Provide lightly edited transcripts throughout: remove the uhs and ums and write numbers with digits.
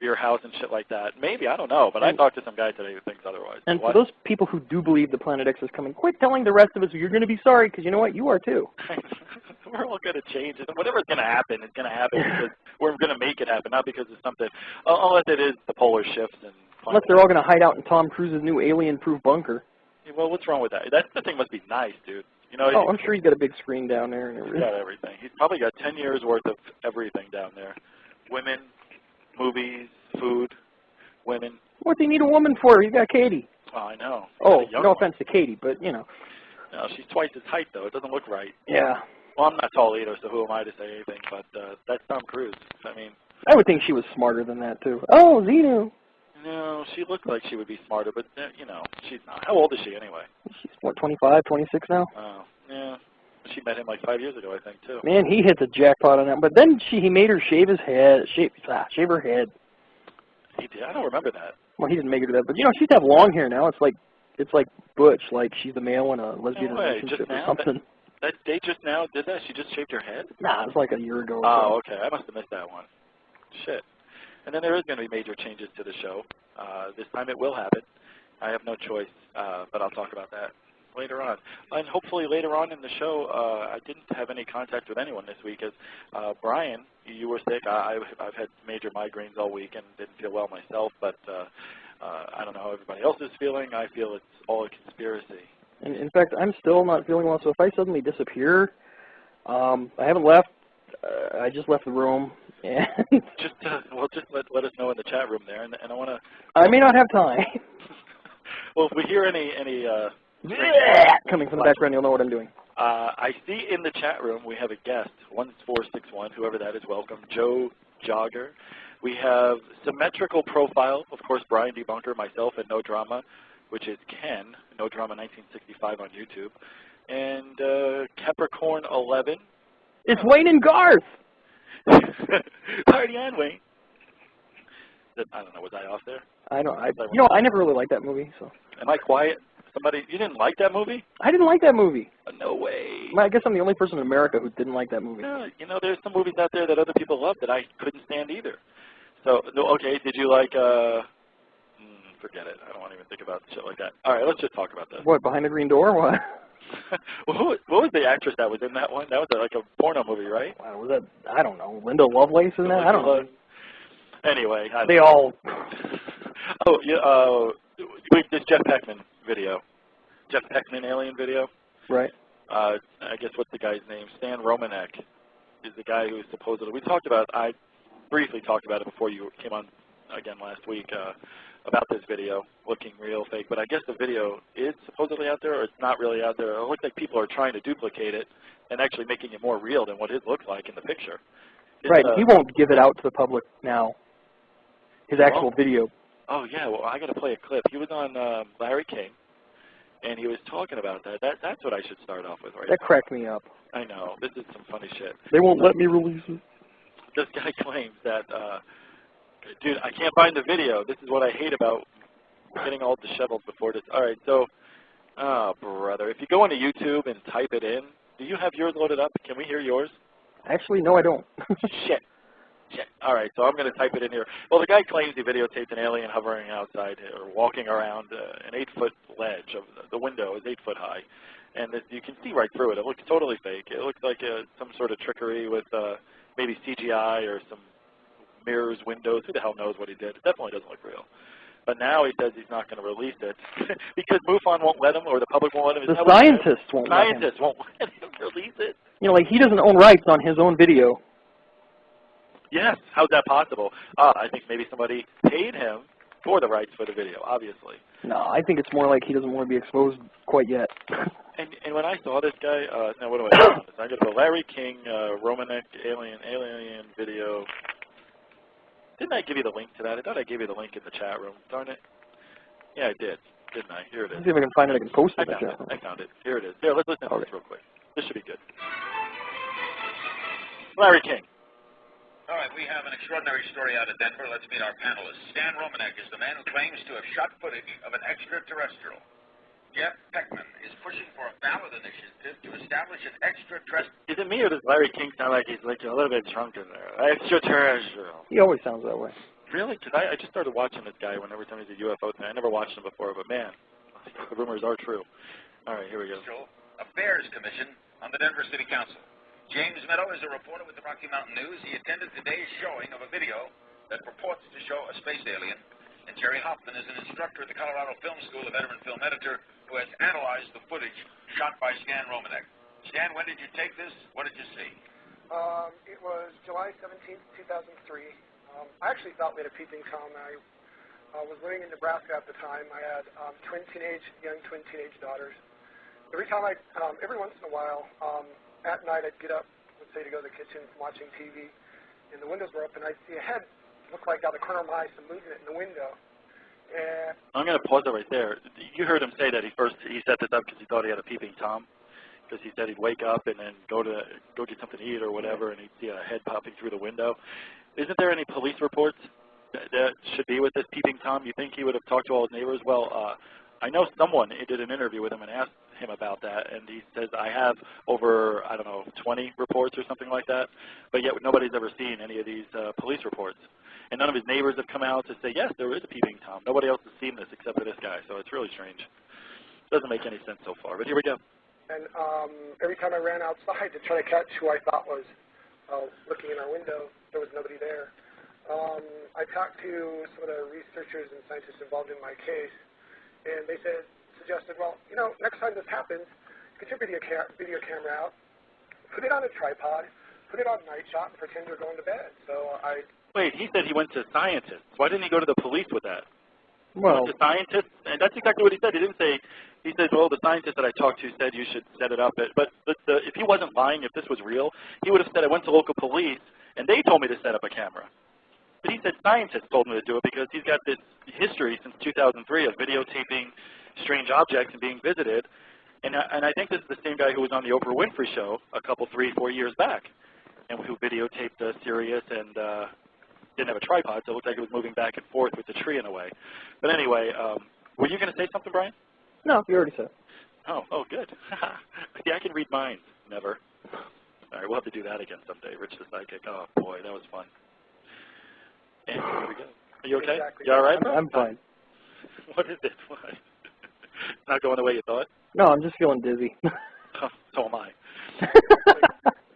your house and shit like that. Maybe, I don't know, but I talked to some guy today who thinks otherwise. And for those people who do believe the Planet X is coming, quit telling the rest of us you're going to be sorry, because you know what? You are too. We're all going to change it. Whatever's going to happen, it's going to happen because we're going to make it happen, not because it's something, unless it is the polar shifts. And unless they're all going to hide out in Tom Cruise's new alien-proof bunker. Yeah, well, what's wrong with that? That thing must be nice, dude. You know, oh, I'm sure he's got a big screen down there and everything. He's got everything. He's probably got 10 years' worth of everything down there. Women, movies, food, women. What do you need a woman for? He's got Katie. Oh, I know. No offense to Katie, but, you know. No, she's twice his height, though. It doesn't look right. Yeah. Well, I'm not tall either, so who am I to say anything? But that's Tom Cruise. I mean. I would think she was smarter than that, too. Oh, Zeno. No, she looked like she would be smarter, but, you know, she's not. How old is she, anyway? She's, what, 25, 26 now? Oh, yeah. She met him like 5 years ago, I think, too. Man, he hit the jackpot on that. But then he made her shave his head, shave her head. He did? I don't remember that. Well, he didn't make her do that. But, you know, she's have long hair now. It's like Butch, like she's the male in a lesbian relationship or something. They just now did that? She just shaved her head? Nah, it was like a year ago. Oh, okay. I must have missed that one. Shit. And then there is going to be major changes to the show. This time it will happen. I have no choice, but I'll talk about that later on. And hopefully later on in the show, I didn't have any contact with anyone this week. As Brian, you were sick. I've had major migraines all week and didn't feel well myself, but I don't know how everybody else is feeling. I feel it's all a conspiracy. And in fact, I'm still not feeling well, so if I suddenly disappear, I haven't left. I just left the room. And just let us know in the chat room there, and I want to. I may not have time. Well, if we hear any coming from the background, you'll know what I'm doing. I see in the chat room we have a guest, 1461, whoever that is, welcome, Joe Jogger. We have Symmetrical Profile, of course, Brian Debunker, myself, and No Drama, which is Ken, No Drama 1965 on YouTube, and Capricorn 11. It's Wayne and Garth. Party on, Wayne. I don't know, was I off there? I don't. You know, I never really liked that movie. So. Am I quiet? Somebody, you didn't like that movie? I didn't like that movie. No way. I guess I'm the only person in America who didn't like that movie. No, you know, there's some movies out there that other people love that I couldn't stand either. So, okay, did you like, forget it. I don't want to even think about shit like that. All right, let's just talk about this. What, Behind the Green Door? What? Well, what was the actress that was in that one? That was like a porno movie, right? Was that, I don't know, Linda Lovelace in that? I don't know. Anyway. They all... Oh, yeah, this Jeff Peckman video. Jeff Peckman alien video. Right. I guess what's the guy's name? Stan Romanek is the guy who supposedly... I briefly talked about it before you came on again last week, about this video looking real fake, but I guess the video is supposedly out there, or it's not really out there. It looks like people are trying to duplicate it and actually making it more real than what it looks like in the picture. Right, he won't give it out to the public now, his actual video. Oh, yeah, well, I got to play a clip. He was on Larry King, and he was talking about that. That's what I should start off with right now. That cracked me up. I know. This is some funny shit. They won't let me release it. This guy claims that... dude, I can't find the video. This is what I hate about getting all disheveled before this. All right, so, oh, brother. If you go into YouTube and type it in, do you have yours loaded up? Can we hear yours? Actually, no, I don't. Shit. All right, so I'm going to type it in here. Well, the guy claims he videotaped an alien hovering outside or walking around an 8-foot ledge. The window is 8 foot high, and you can see right through it. It looks totally fake. It looks like some sort of trickery with maybe CGI or some mirrors, windows, who the hell knows what he did. It definitely doesn't look real. But now he says he's not going to release it because MUFON won't let him, or the public won't let him. The scientists won't let him. Scientists won't let him release it. You know, like he doesn't own rights on his own video. Yes, how's that possible? I think maybe somebody paid him for the rights for the video, obviously. No, I think it's more like he doesn't want to be exposed quite yet. And when I saw this guy, now what do I do? I got to go Larry King, Romanek, alien video. Didn't I give you the link to that? I thought I gave you the link in the chat room. Darn it. Yeah, I did. Didn't I? Here it is. Let's see if I can find it. I can post it. I found it. Here it is. Here, let's listen to this real quick. This should be good. Larry King. All right, we have an extraordinary story out of Denver. Let's meet our panelists. Stan Romanek is the man who claims to have shot footage of an extraterrestrial. Jeff Peckman is pushing for a ballot initiative to establish an extraterrestrial. Is it me or does Larry King sound like he's like a little bit drunk in there? Extraterrestrial. He always sounds that way. Really? Because I just started watching this guy every time he's a UFO thing. I never watched him before, but man, the rumors are true. All right, here we go. Affairs Commission on the Denver City Council. James Meadow is a reporter with the Rocky Mountain News. He attended today's showing of a video that purports to show a space alien. And Jerry Hoffman is an instructor at the Colorado Film School, a veteran film editor who has analyzed the footage shot by Stan Romanek. Stan, when did you take this? What did you see? It was July 17th, 2003. I actually thought we had a peeping Tom. I was living in Nebraska at the time. I had young twin teenage daughters. Every once in a while, at night I'd get up, let's say to go to the kitchen from watching TV, and the windows were up, and I'd see a head look like out of the corner of my eye, some movement in the window. And I'm going to pause it right there. You heard him say that he set this up because he thought he had a peeping Tom. Because he said he'd wake up and then go get something to eat or whatever, and he'd see a head popping through the window. Isn't there any police reports that should be with this peeping Tom? You think he would have talked to all his neighbors? Well, I know someone did an interview with him and asked him about that, and he says, I have over, 20 reports or something like that, but yet nobody's ever seen any of these police reports. And none of his neighbors have come out to say, yes, there is a peeping Tom. Nobody else has seen this except for this guy, so it's really strange. Doesn't make any sense so far, but here we go. And every time I ran outside to try to catch who I thought was looking in our window, there was nobody there. I talked to some of the researchers and scientists involved in my case, and they suggested, well, next time this happens, get your video camera out, put it on a tripod, put it on night shot, and pretend you're going to bed. So Wait, he said he went to scientists. Why didn't he go to the police with that? Well, the scientists, and that's exactly what he said. He didn't say, he said, well, the scientist that I talked to said you should set it up. But if he wasn't lying, if this was real, he would have said, I went to local police, and they told me to set up a camera. But he said scientists told me to do it because he's got this history since 2003 of videotaping strange objects and being visited. And I think this is the same guy who was on the Oprah Winfrey Show a couple, 3-4 years back, and who videotaped Sirius and didn't have a tripod, so it looked like it was moving back and forth with the tree in a way. But anyway, were you going to say something, Brian? no, you already said. Oh, good. See, I can read minds. Never. All right, we'll have to do that again someday. Rich the Psychic. Oh, boy, that was fun. And here we go. Are you okay? Exactly. You all right? I'm fine. What is it? What? It's not going the way you thought? No, I'm just feeling dizzy. So am I.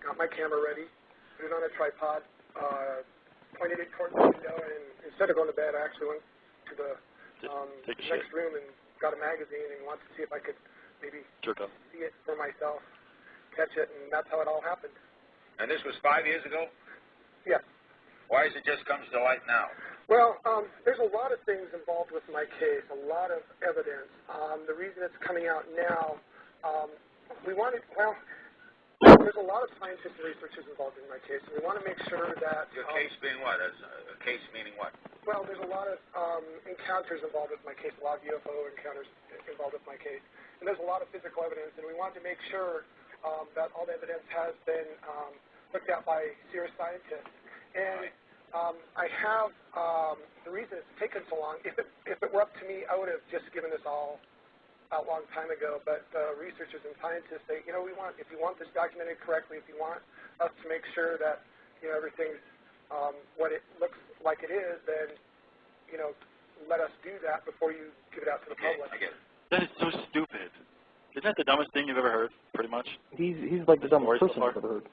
got my camera ready, put it on a tripod, pointed it towards the window, and instead of going to bed, I actually went to the next room and got a magazine and wanted to see if I could maybe see it for myself, catch it, and that's how it all happened. And this was 5 years ago? Yes. Why is it just comes to light now? Well, there's a lot of things involved with my case, a lot of evidence. The reason it's coming out now, there's a lot of scientists and researchers involved in my case, and we want to make sure that... Your case being what? A case meaning what? Well, there's a lot of encounters involved with my case, a lot of UFO encounters involved with my case, and there's a lot of physical evidence, and we want to make sure that all the evidence has been looked at by serious scientists. And I have, the reason it's taken so long, if it were up to me, I would have just given this all out a long time ago, but researchers and scientists say, if you want this documented correctly, if you want us to make sure that, everything's what it looks like it is, then, let us do that before you give it out to the public. I get it. That is so stupid. Isn't that the dumbest thing you've ever heard, pretty much? He's like the dumbest person I've ever heard.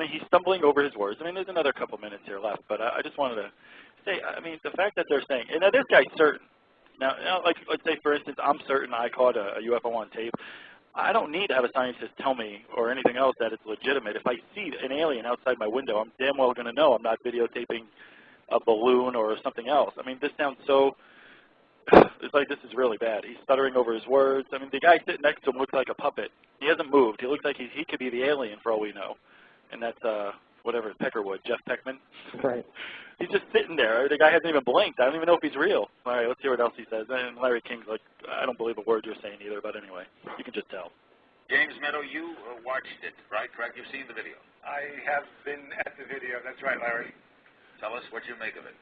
He's stumbling over his words. There's another couple minutes here left, but I just wanted to say, the fact that they're saying, and now this guy's certain. Now, let's say, for instance, I'm certain I caught a UFO on tape. I don't need to have a scientist tell me or anything else that it's legitimate. If I see an alien outside my window, I'm damn well going to know I'm not videotaping a balloon or something else. This sounds so... It's like this is really bad. He's stuttering over his words. The guy sitting next to him looks like a puppet. He hasn't moved. He looks like he could be the alien for all we know. And that's, whatever, Peckerwood, Jeff Peckman. Right. He's just sitting there. The guy hasn't even blinked. I don't even know if he's real. All right, let's hear what else he says. And Larry King's like, I don't believe a word you're saying either, but anyway, you can just tell. James Meadow, you watched it, right? Correct? You've seen the video. I have been at the video. That's right, Larry. Tell us what you make of it.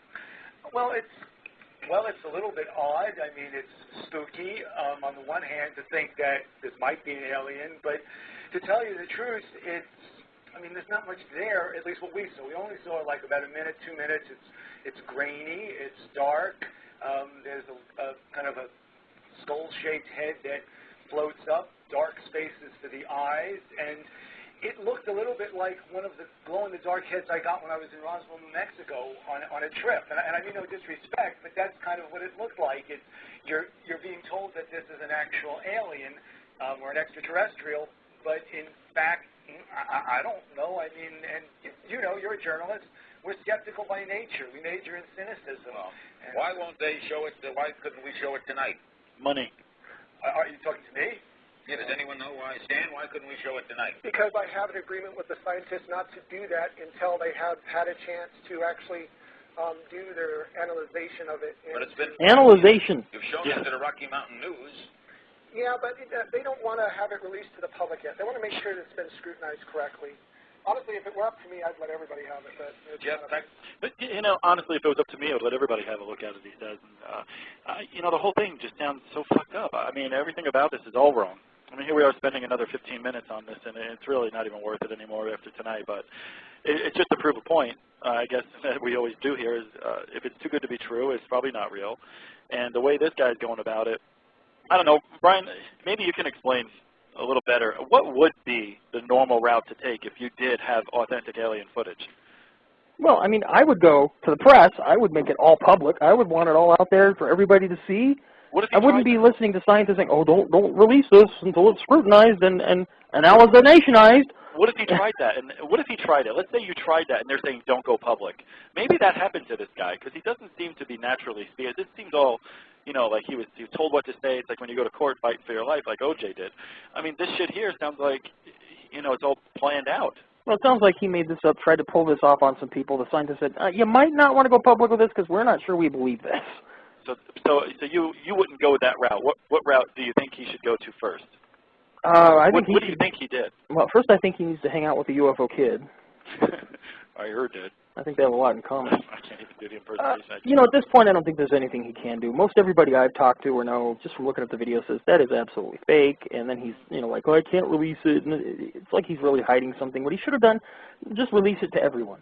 Well, it's a little bit odd. It's spooky on the one hand to think that this might be an alien, but to tell you the truth, it's I mean, there's not much there, at least what we saw. We only saw like about a minute, 2 minutes. It's grainy, it's dark. There's a kind of a skull-shaped head that floats up, dark spaces for the eyes, and it looked a little bit like one of the glow-in-the-dark heads I got when I was in Roswell, New Mexico on a trip. And I mean no disrespect, but that's kind of what it looked like. You're being told that this is an actual alien or an extraterrestrial, but in fact, I don't know. I mean, and you know, you're a journalist. We're skeptical by nature. We major in cynicism. Well, why won't they show it? Why couldn't we show it tonight? Money. Are you talking to me? Yeah, does anyone know why? Stan, why couldn't we show it tonight? Because I have an agreement with the scientists not to do that until they have had a chance to actually do their analyzation of it. But it's been Analyzation. You've shown it to the Rocky Mountain News. Yeah, but they don't want to have it released to the public yet. They want to make sure that it's been scrutinized correctly. Honestly, if it were up to me, I'd let everybody have it. But Jeff, But, you know, honestly, if it was up to me, I would let everybody have a look at it, he says. And, you know, the whole thing just sounds so fucked up. I mean, everything about this is all wrong. I mean, here we are spending another 15 minutes on this, and it's really not even worth it anymore after tonight. But it's just to prove a point, I guess, that we always do here is if it's too good to be true, it's probably not real. And the way this guy's going about it, I don't know. Brian, maybe you can explain a little better. What would be the normal route to take if you did have authentic alien footage? Well, I mean, I would go to the press. I would make it all public. I would want it all out there for everybody to see. What if I wouldn't be listening to scientists saying, "Oh, don't release this until it's scrutinized and nationized." What if he tried that? And what if he tried it? Let's say you tried that, and they're saying don't go public. Maybe that happened to this guy because he doesn't seem to be naturally speaking. This seems all, you know, like he was told what to say. It's like when you go to court fighting for your life, like OJ did. I mean, this shit here sounds like, you know, it's all planned out. Well, it sounds like he made this up, tried to pull this off on some people. The scientists said, "You might not want to go public with this because we're not sure we believe this." So you wouldn't go that route. What route do you think he should go to first? What do you think he did? Well, first I think he needs to hang out with the UFO kid. I heard it. I think they have a lot in common. I can't even do the impersonation. You know, at this point, I don't think there's anything he can do. Most everybody I've talked to or know, just from looking at the video, says that is absolutely fake. And then he's, you know, like, "Oh, I can't release it." And it's like he's really hiding something. What he should have done, just release it to everyone.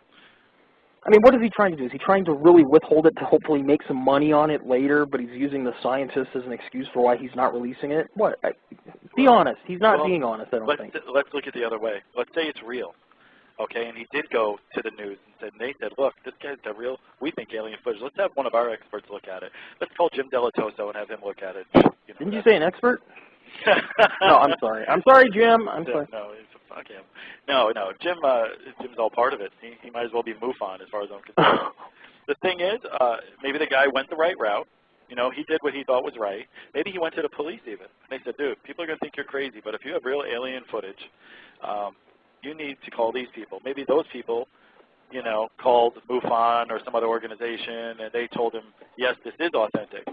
I mean, what is he trying to do? Is he trying to really withhold it to hopefully make some money on it later, but he's using the scientists as an excuse for why he's not releasing it? What? Be honest. He's not being honest, I don't think. Let's look at the other way. Let's say it's real, okay, and he did go to the news and they said, "Look, this guy's got real, we think alien footage. Let's have one of our experts look at it. Let's call Jim Delatoso and have him look at it." You know, Didn't you say an expert? No, I'm sorry. I'm sorry, Jim. I'm sorry. No, fuck him. No, Jim's all part of it. He might as well be MUFON as far as I'm concerned. The thing is, maybe the guy went the right route. You know, he did what he thought was right. Maybe he went to the police even. And they said, "Dude, people are going to think you're crazy, but if you have real alien footage, you need to call these people." Maybe those people, you know, called MUFON or some other organization, and they told him, "Yes, this is authentic.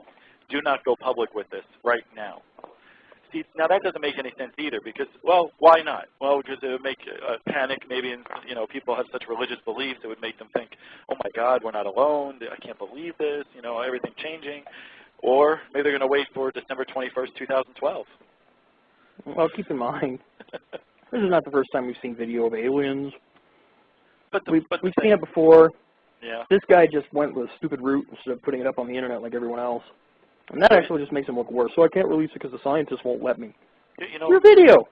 Do not go public with this right now." See, now that doesn't make any sense either because, well, why not? Well, because it would make a panic maybe, and, you know, people have such religious beliefs, it would make them think, "Oh, my God, we're not alone. I can't believe this. You know, everything changing." Or maybe they're going to wait for December 21st, 2012. Well, keep in mind, this is not the first time we've seen video of aliens. We've seen it before. Yeah. This guy just went with a stupid route instead of putting it up on the internet like everyone else. And that actually just makes him look worse. So I can't release it because the scientists won't let me. You know, your video.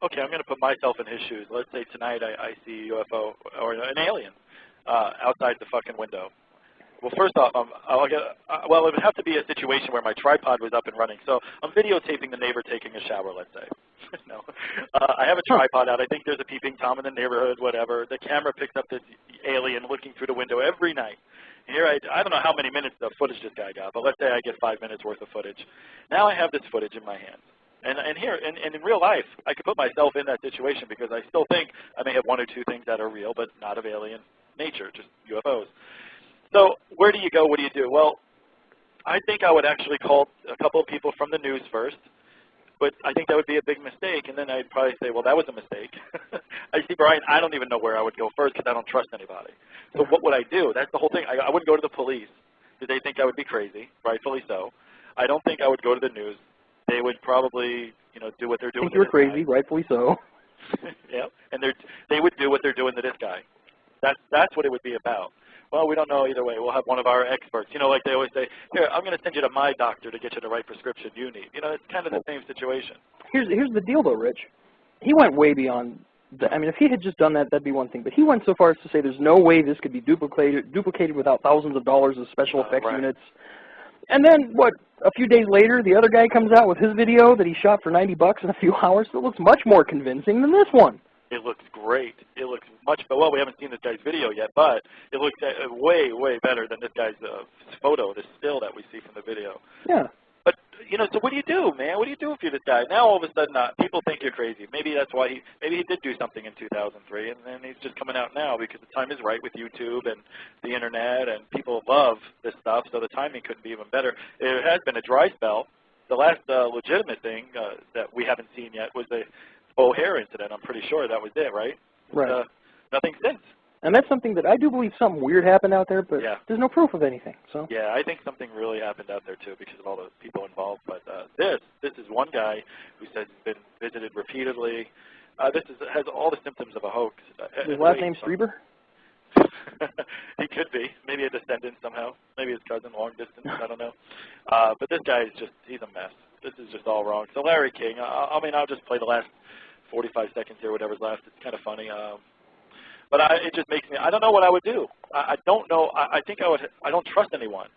Okay, I'm going to put myself in his shoes. Let's say tonight I see a UFO or an alien outside the fucking window. Well, first off, well, it would have to be a situation where my tripod was up and running. So I'm videotaping the neighbor taking a shower, let's say. No. I have a tripod out. I think there's a peeping Tom in the neighborhood, whatever. The camera picks up this alien looking through the window every night. Here, I don't know how many minutes of footage this guy got, but let's say I get 5 minutes worth of footage. Now I have this footage in my hands. And here, and in real life, I could put myself in that situation because I still think I may have one or two things that are real, but not of alien nature, just UFOs. So where do you go? What do you do? Well, I think I would actually call a couple of people from the news first, but I think that would be a big mistake, and then I'd probably say, well, that was a mistake. I see, Brian, I don't even know where I would go first because I don't trust anybody. So what would I do? That's the whole thing. I wouldn't go to the police because they think I would be crazy, rightfully so. I don't think I would go to the news. They would probably, you know, do what they're doing. I think you're crazy, rightfully so. Yeah, and they would do what they're doing to this guy. That's what it would be about. Well, we don't know either way. We'll have one of our experts. You know, like they always say, here, I'm going to send you to my doctor to get you the right prescription you need. You know, it's kind of the same situation. Here's the deal, though, Rich. He went way beyond. I mean, if he had just done that, that'd be one thing. But he went so far as to say there's no way this could be duplicated without thousands of dollars of special effects units. And then, what, a few days later, the other guy comes out with his video that he shot for $90 in a few hours that looks much more convincing than this one. It looks great. It looks much better. Well, we haven't seen this guy's video yet, but it looks way, way better than this guy's photo, this still that we see from the video. Yeah. But, you know, so what do you do, man? What do you do if you're this guy? Now, all of a sudden, people think you're crazy. Maybe that's why maybe he did do something in 2003, and then he's just coming out now because the time is right with YouTube and the Internet, and people love this stuff, so the timing couldn't be even better. There has been a dry spell. The last legitimate thing that we haven't seen yet was the O'Hare incident. I'm pretty sure that was it, right? Right. Nothing since. And that's something that I do believe something weird happened out there, but there's no proof of anything. So yeah, I think something really happened out there, too, because of all the people involved. But this is one guy who says he's been visited repeatedly. Has all the symptoms of a hoax. His last name's Strieber? He could be. Maybe a descendant somehow. Maybe his cousin, long distance. I don't know. But this guy is he's a mess. This is just all wrong. So Larry King, I mean, I'll just play the last 45 seconds here, whatever's left. It's kind of funny. But it just makes me, I don't know what I would do. I don't know. I think I don't trust anyone.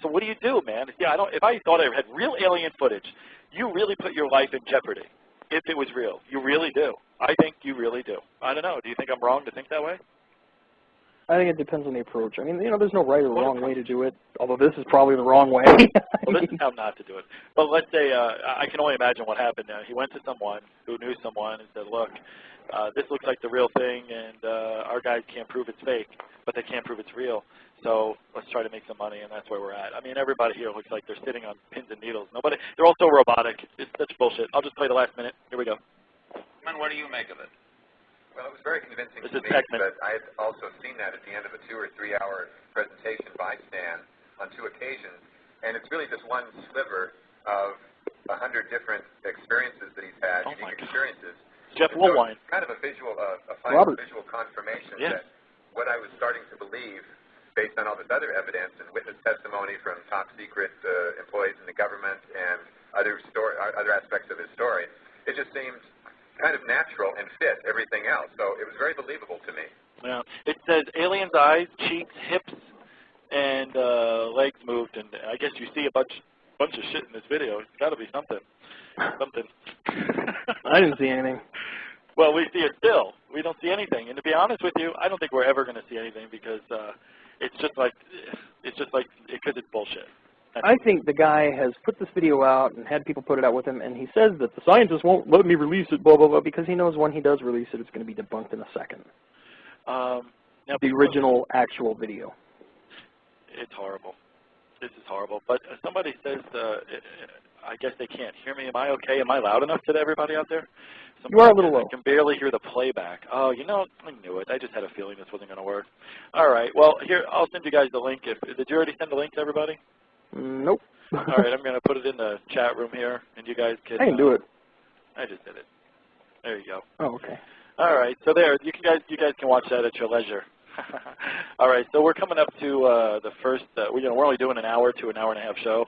So what do you do, man? Yeah, if I thought I had real alien footage, you really put your life in jeopardy if it was real. You really do. I think you really do. I don't know. Do you think I'm wrong to think that way? I think it depends on the approach. I mean, you know, there's no right or wrong way to do it, although this is probably the wrong way. Well, this is how not to do it. But let's say, I can only imagine what happened. He went to someone who knew someone and said, look, this looks like the real thing, and our guys can't prove it's fake, but they can't prove it's real. So let's try to make some money, and that's where we're at. I mean, everybody here looks like they're sitting on pins and needles. They're all so robotic. It's such bullshit. I'll just play the last minute. Here we go. And what do you make of it? Well, it was very convincing to me, but I had also seen that at the end of a 2 or 3 hour presentation by Stan on 2 occasions, and it's really just one sliver of 100 different experiences that he's had, unique experiences. Jeff Woolwine. So it's kind of a visual, a final visual confirmation that what I was starting to believe, based on all this other evidence and witness testimony from top secret employees in the government and other aspects of his story, it just seemed kind of natural and fit everything else. So it was very believable to me. Yeah. It says aliens' eyes, cheeks, hips, and legs moved, and I guess you see a bunch of shit in this video. It's got to be something. Something. I didn't see anything. Well, we see it still. We don't see anything. And to be honest with you, I don't think we're ever going to see anything because it's just like because it's bullshit. I think the guy has put this video out and had people put it out with him, and he says that the scientists won't let me release it, blah, blah, blah, because he knows when he does release it, it's going to be debunked in a second. Now, the original actual video. It's horrible. This is horrible. But somebody says, I guess they can't hear me. Am I okay? Am I loud enough to everybody out there? You are a little low. I can barely hear the playback. Oh, you know, I knew it. I just had a feeling this wasn't going to work. All right. Well, here, I'll send you guys the link. Did you already send the link to everybody? Nope. All right, I'm going to put it in the chat room here, and you guys can... I can do it. I just did it. There you go. Oh, okay. All right, so there, you guys can watch that at your leisure. All right, so we're coming up to the first... we're only doing an hour to an hour and a half show,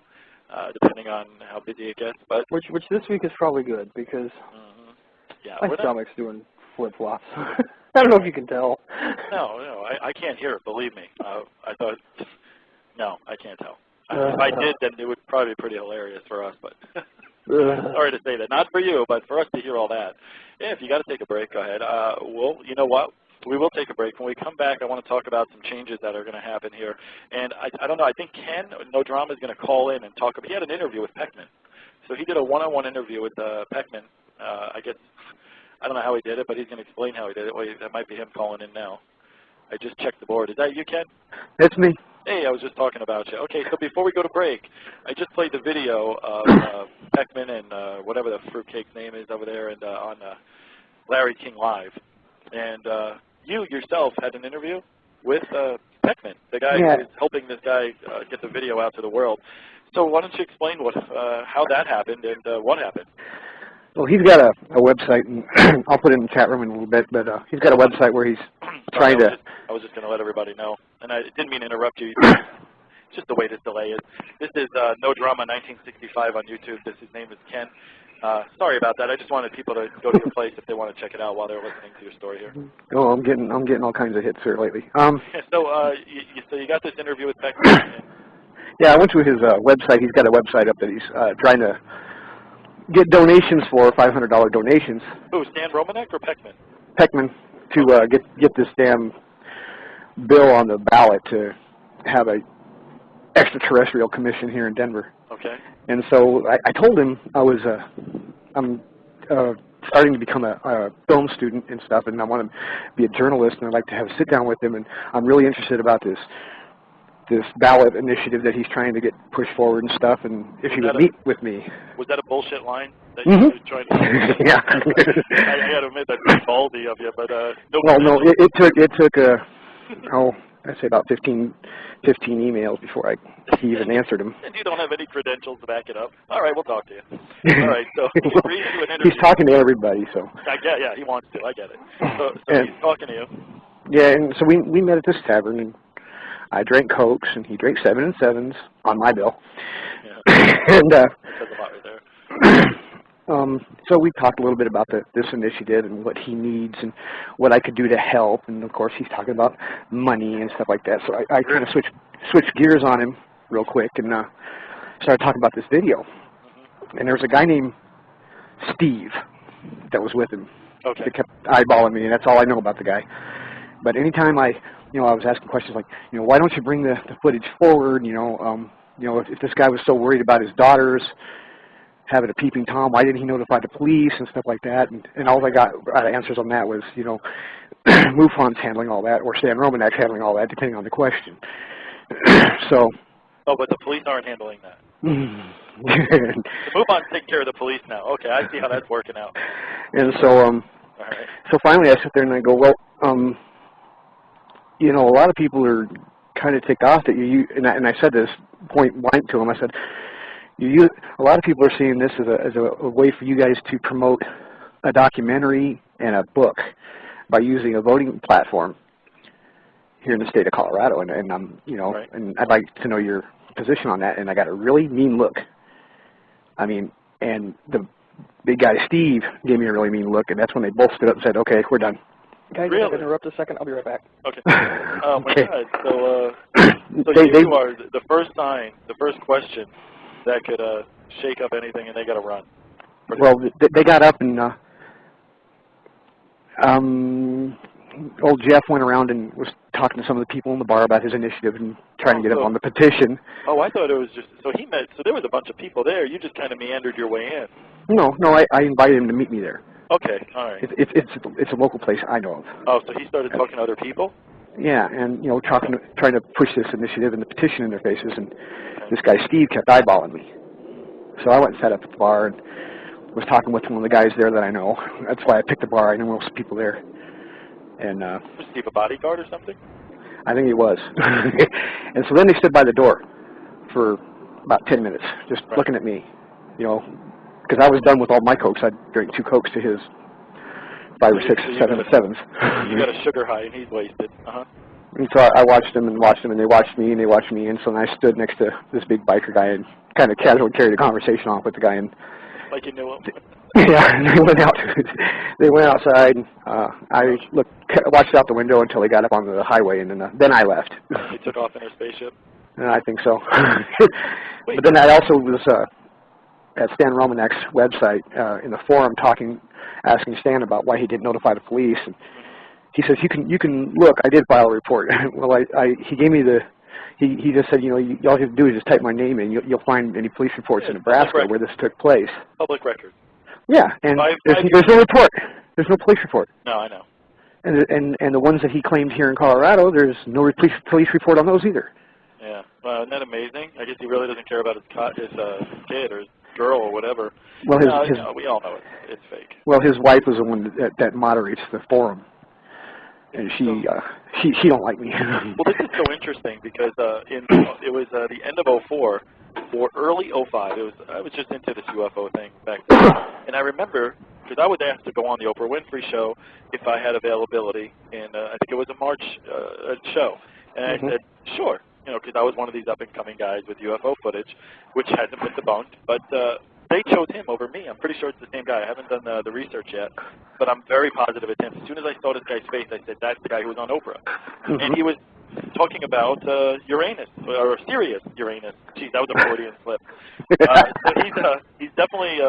depending on how busy it gets. But which this week is probably good because my stomach's doing flip-flops. I don't know if you can tell. No, I can't hear it. Believe me. I thought... No, I can't tell. If I did, then it would probably be pretty hilarious for us, but sorry to say that. Not for you, but for us to hear all that. Yeah, if you got to take a break, go ahead. You know what? We will take a break. When we come back, I want to talk about some changes that are going to happen here. And I don't know, I think Ken, No Drama, is going to call in and talk about, he had an interview with Peckman. So he did a one-on-one interview with Peckman. I guess, I don't know how he did it, but he's going to explain how he did it. Well, that might be him calling in now. I just checked the board. Is that you, Ken? That's me. Hey, I was just talking about you. Okay, so before we go to break, I just played the video of Peckman and whatever the fruitcake's name is over there and on Larry King Live. And you yourself had an interview with Peckman, the guy who is helping this guy get the video out to the world. So why don't you explain how that happened and what happened? Well, he's got a website, and I'll put it in the chat room in a little bit, but he's got a website where he's trying to... I was just going to let everybody know, and I didn't mean to interrupt you. It's just the way this delay is. This is No Drama 1965 on YouTube. His name is Ken. Sorry about that. I just wanted people to go to your place if they want to check it out while they're listening to your story here. Oh, I'm getting all kinds of hits here lately. So you got this interview with Peckman. Yeah, I went to his website. He's got a website up that he's trying to get donations for, $500 donations. Who, Stan Romanek or Peckman? Peckman, to get this damn bill on the ballot to have a extraterrestrial commission here in Denver. Okay. And so I told him I'm starting to become a film student and stuff, and I want to be a journalist, and I'd like to have a sit down with him, and I'm really interested about this ballot initiative that he's trying to get pushed forward and stuff, and if he would meet with me. Was that a bullshit line that you were trying to Yeah. I got to admit, that's pretty baldy of you, but no, it took I'd say about 15 emails before he even answered them. And you don't have any credentials to back it up. All right, we'll talk to you. All right, so he agrees to an interview. He's talking to everybody, so. Yeah, he wants to. I get it. So he's talking to you. Yeah, and so we met at this tavern, and I drank Cokes, and he drank 7 and 7s on my bill. Yeah. And says a lot right there. So we talked a little bit about this initiative and what he needs and what I could do to help. And of course, he's talking about money and stuff like that. So I kind of switched gears on him real quick and started talking about this video. And there was a guy named Steve that was with him. Okay. That kept eyeballing me, and that's all I know about the guy. But anytime I was asking questions like, why don't you bring the footage forward? If this guy was so worried about his daughters having a peeping Tom, why didn't he notify the police and stuff like that? And all I got answers on that was, MUFON's handling all that, or Stan Romanek's handling all that, depending on the question. So. Oh, but the police aren't handling that. The MUFON's taking care of the police now. Okay, I see how that's working out. And so, all right. So finally, I sit there and I go, well, a lot of people are kind of ticked off that and I said this point blank to him. I said, a lot of people are seeing this as a way for you guys to promote a documentary and a book by using a voting platform here in the state of Colorado, and right. And I'd like to know your position on that. And I got a really mean look. I mean, and the big guy Steve gave me a really mean look, and that's when they both stood up and said, "Okay, we're done." Guys, really? I'm going to interrupt a second. I'll be right back. Okay. Oh my Okay. God. So you are the first sign, the first question that could shake up anything, and they got to run. Well, they got up, and old Jeff went around and was talking to some of the people in the bar about his initiative and trying to get him on the petition. Oh, I thought it was just, so there was a bunch of people there. You just kind of meandered your way in. No, I invited him to meet me there. Okay, all right. It's a local place I know of. Oh, so he started talking to other people? Yeah, and trying to push this initiative and the petition in their faces, and this guy Steve kept eyeballing me. So I went and sat up at the bar and was talking with one of the guys there that I know. That's why I picked the bar. I know most people there. And was Steve a bodyguard or something? I think he was. And so then they stood by the door for about 10 minutes, just looking at me, because I was done with all my Cokes. I drank 2 Cokes to his 5 or 6, 7 or 7s. You got a sugar high, and he's wasted. And so I watched them, and they watched me, and they watched me. And so then I stood next to this big biker guy and kind of casually carried a conversation off with the guy. And like you knew him? Yeah, and they went out. They went outside. And, I watched out the window until they got up onto the highway, and then I left. He took off in a spaceship? I think so. But then I also was at Stan Romanek's website in the forum asking Stan about why he didn't notify the police. And he says, you can look, I did file a report. Well, he gave me he just said, all you have to do is just type my name in. You'll find any police reports in Nebraska where this took place. Public record. Yeah, and there's no report. There's no police report. No, I know. And the ones that he claimed here in Colorado, there's no police report on those either. Yeah, isn't that amazing? I guess he really doesn't care about his kid or his girl or whatever. Well, we all know it's fake. Well, his wife was the one that moderates the forum, and she don't like me. Well, this is so interesting because it was the end of '04 for early '05. I was just into this UFO thing back then, and I remember because I was asked to go on the Oprah Winfrey show if I had availability, and I think it was a March show, and I said sure, because I was one of these up-and-coming guys with UFO footage, which hasn't been debunked, but they chose him over me. I'm pretty sure it's the same guy. I haven't done the research yet, but I'm very positive it's him. As soon as I saw this guy's face, I said, that's the guy who was on Oprah. And he was talking about Uranus, or Sirius Uranus. Geez, that was a Freudian slip. So he's definitely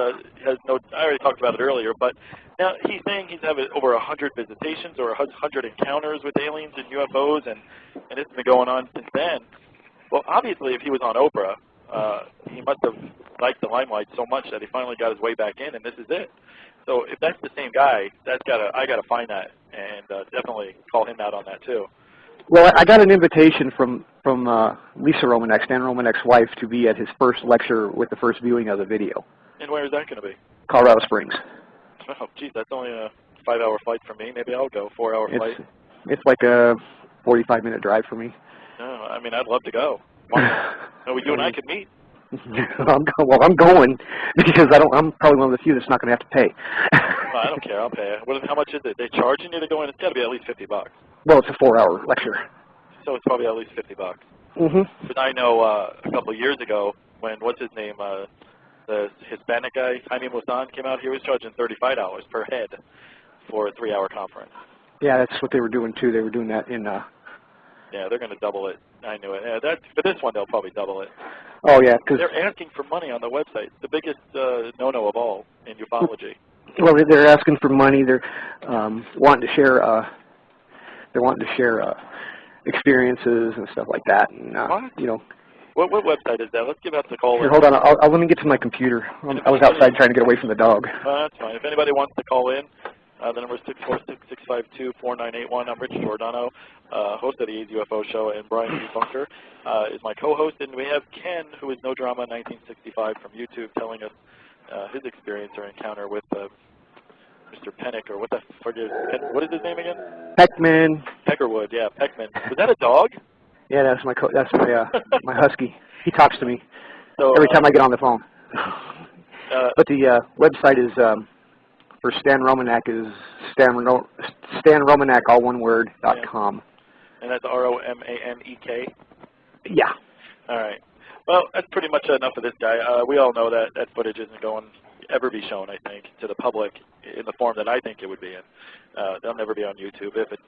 has no, I already talked about it earlier, but now he's saying he's had over 100 visitations or 100 encounters with aliens and UFOs, and it's been going on since then. Well, obviously, if he was on Oprah, he must have liked the limelight so much that he finally got his way back in, and this is it. So if that's the same guy, I gotta find that and definitely call him out on that too. Well, I got an invitation from Lisa Romanek, Stan Romanek's wife, to be at his first lecture with the first viewing of the video. And where is that going to be? Colorado Springs. Oh, geez, that's only a 5-hour flight for me. Maybe I'll go. 4-hour flight. It's like a 45-minute drive for me. No, I mean, I'd love to go. You and I could meet. I'm going because I'm probably one of the few that's not going to have to pay. Well, I don't care. I'll pay. How much is it? They charging you to go in? It's got to be at least $50. Well, it's a 4-hour lecture. So it's probably at least $50. But I know a couple of years ago when what's his name, the Hispanic guy, Jaime Maussan, came out. He was charging $35 per head for a 3-hour conference. Yeah, that's what they were doing too. They were doing that in. Yeah, they're going to double it. I knew it. Yeah, for this one, they'll probably double it. Oh yeah, because they're asking for money on the website. The biggest no-no of all in ufology. Well, they're asking for money. They're wanting to share. They're wanting to share experiences and stuff like that. And what website is that? Let's give out the call. Here, hold on. I'll let me get to my computer. I was outside trying to get away from the dog. That's fine. If anybody wants to call in, the number is 646-652-4981. I'm Rich Giordano, host of the AIDS UFO Show, and Brian D. Bunker is my co-host. And we have Ken, who is No Drama 1965 from YouTube, telling us his experience or encounter with Mr. Pennick, or what is his name again? Peckman. Peckerwood, yeah, Peckman. Was that a dog? Yeah, that's my my husky. He talks to me so, every time I get on the phone. But the website is for Stan Romanek is Stan Romanek, all one word, .com. And that's ROMANEK? Yeah. All right. Well, that's pretty much enough of this guy. We all know that that footage isn't going to ever be shown, I think, to the public in the form that I think it would be in. They'll never be on YouTube. If it,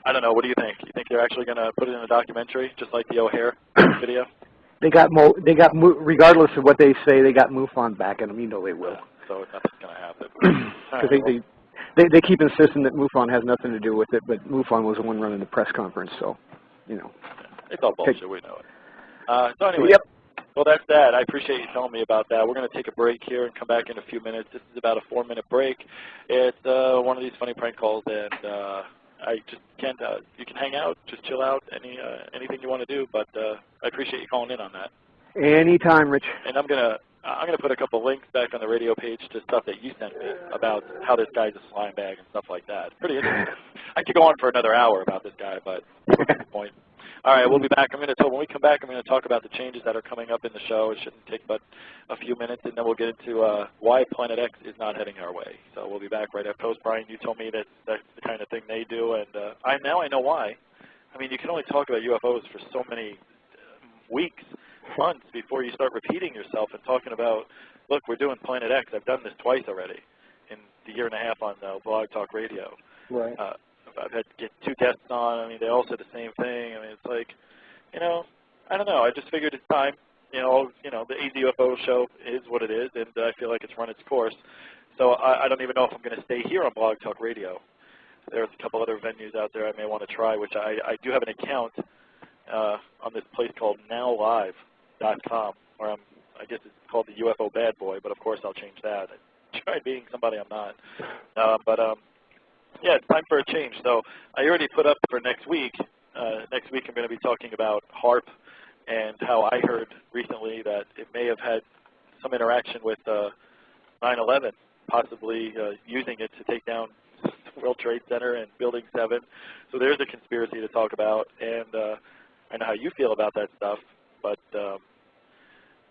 I don't know. What do you think? You think they're actually going to put it in a documentary, just like the O'Hare video? They got regardless of what they say, they got MUFON back, and they will. So nothing's going to happen. Because they keep insisting that MUFON has nothing to do with it, but MUFON was the one running the press conference, so it's all bullshit. We know it. So anyway. Yep. Well, that's that. I appreciate you telling me about that. We're going to take a break here and come back in a few minutes. This is about a 4-minute break. It's one of these funny prank calls, and I just can't. You can hang out, just chill out, anything you want to do. But I appreciate you calling in on that. Anytime, Rich. And I'm gonna put a couple links back on the radio page to stuff that you sent me about how this guy's a slime bag and stuff like that. It's pretty interesting. I could go on for another hour about this guy, but what's the point? All right, we'll be back. When we come back, I'm going to talk about the changes that are coming up in the show. It shouldn't take but a few minutes, and then we'll get into why Planet X is not heading our way. So we'll be back right after post. Brian, you told me that that's the kind of thing they do, and now I know why. I mean, you can only talk about UFOs for so many weeks, months before you start repeating yourself and talking about, look, we're doing Planet X. I've done this twice already in the year and a half on Blog Talk Radio. Right. I've had to get 2 guests on. I mean, they all said the same thing. I mean, it's like, I don't know. I just figured it's time. The AZ UFO show is what it is, and I feel like it's run its course. So I don't even know if I'm going to stay here on Blog Talk Radio. There's a couple other venues out there I may want to try, which I do have an account on this place called NowLive.com, where I guess it's called the UFO Bad Boy, but of course I'll change that. I tried being somebody I'm not. Yeah, it's time for a change. So I already put up for next week. Next week I'm going to be talking about HARP and how I heard recently that it may have had some interaction with 9/11, possibly using it to take down World Trade Center and Building 7. So there's a conspiracy to talk about, and I know how you feel about that stuff, but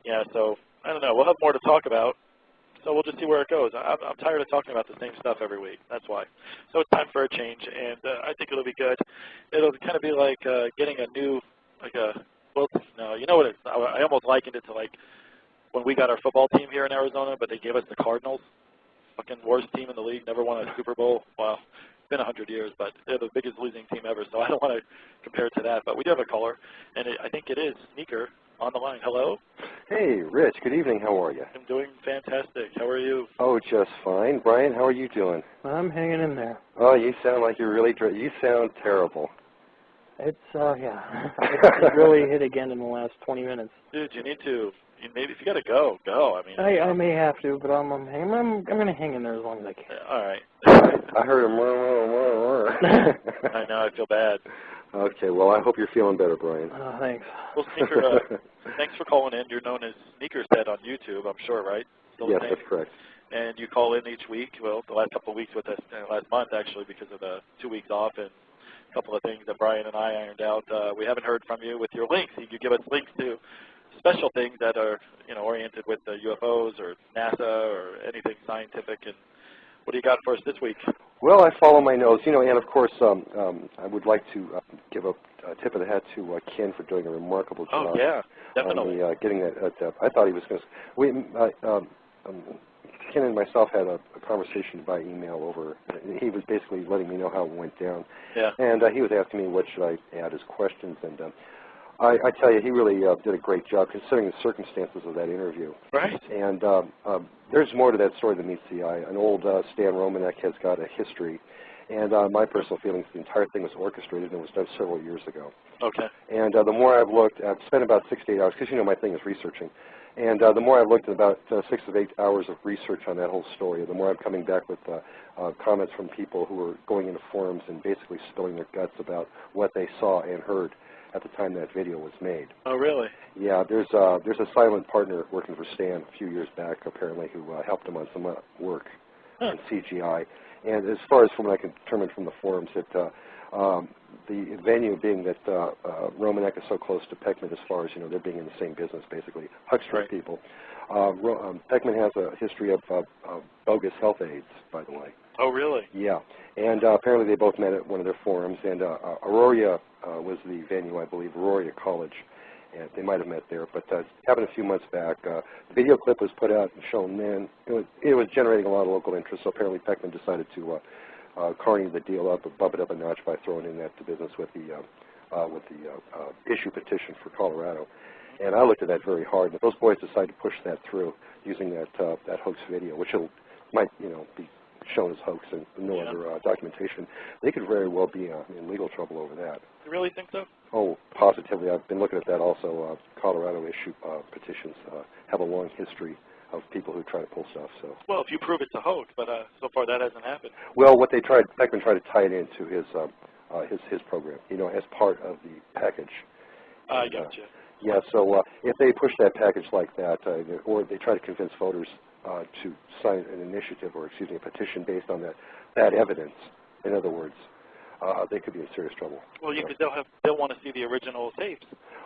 Yeah, so I don't know. We'll have more to talk about. So we'll just see where it goes. I'm tired of talking about the same stuff every week. That's why. So it's time for a change, and I think it'll be good. It'll kind of be like getting a new, well, no, you know what it's, I almost likened it to like when we got our football team here in Arizona, but they gave us the Cardinals. Fucking worst team in the league, never won a Super Bowl. Wow, it's been 100 years, but they're the biggest losing team ever, so I don't want to compare it to that. But we do have a caller, and I think it is Sneaker on the line. Hello? Hey, Rich. Good evening. How are you? I'm doing fantastic. How are you? Oh, just fine. Brian, how are you doing? I'm hanging in there. Oh, you sound like you're really, you sound terrible. It's, yeah. It really hit again in the last 20 minutes. Dude, you need to, maybe if you got to go, go. I mean, I may have to, but I'm going to hang in there as long as I can. All right. I heard him. I know. I feel bad. Okay. Well, I hope you're feeling better, Brian. Thanks. Well, Sneaker, thanks for calling in. You're known as Sneaker's on YouTube, I'm sure, right? Still Yes, that's correct. And you call in each week. Well, the last couple of weeks with us, last month actually, because of the 2 weeks off and a couple of things that Brian and I ironed out. We haven't heard from you with your links. You could give us links to special things that are, oriented with the UFOs or NASA or anything scientific. And what do you got for us this week? Well, I follow my nose, and of course, I would like to give a tip of the hat to Ken for doing a remarkable job. Oh yeah, definitely. On getting that. I thought he was going to. Ken and myself had a conversation by email over. He was basically letting me know how it went down. Yeah. And he was asking me what should I add as questions, and I tell you, he really did a great job considering the circumstances of that interview. Right. And there's more to that story than meets the eye. An old Stan Romanek has got a history, and my personal feelings, the entire thing was orchestrated and it was done several years ago. Okay. And the more I've looked, I've spent about 6 to 8 hours, because my thing is researching. And the more I've looked at about 6 to 8 hours of research on that whole story, the more I'm coming back with comments from people who are going into forums and basically spilling their guts about what they saw and heard at the time that video was made. Oh, really? Yeah, there's a silent partner working for Stan a few years back, apparently, who helped him on some work in CGI. And as far as from what I can determine from the forums, that the venue being that Romanek is so close to Peckman as far as, they're being in the same business, basically, huckster people. Peckman has a history of bogus health aides, by the way. Oh, really? Yeah. And apparently they both met at one of their forums, and Aurora was the venue, I believe, Aurora College. And they might have met there, but it happened a few months back. The video clip was put out and shown then. It was generating a lot of local interest, so apparently Peckman decided to carny the deal up, bump it up a notch by throwing in that business with the issue petition for Colorado. And I looked at that very hard. And if those boys decide to push that through using that hoax video, which might be shown as hoax and no other documentation, they could very well be in legal trouble over that. You really think so? Oh, positively. I've been looking at that also. Colorado issue petitions have a long history of people who try to pull stuff. So. Well, if you prove it's a hoax, but so far that hasn't happened. Well, what they tried, Peckman tried to tie it into his program, as part of the package. I gotcha. Yeah, so if they push that package like that, or they try to convince voters to sign an initiative, or a petition based on that evidence, in other words, they could be in serious trouble. Well, they'll want to see the original tapes.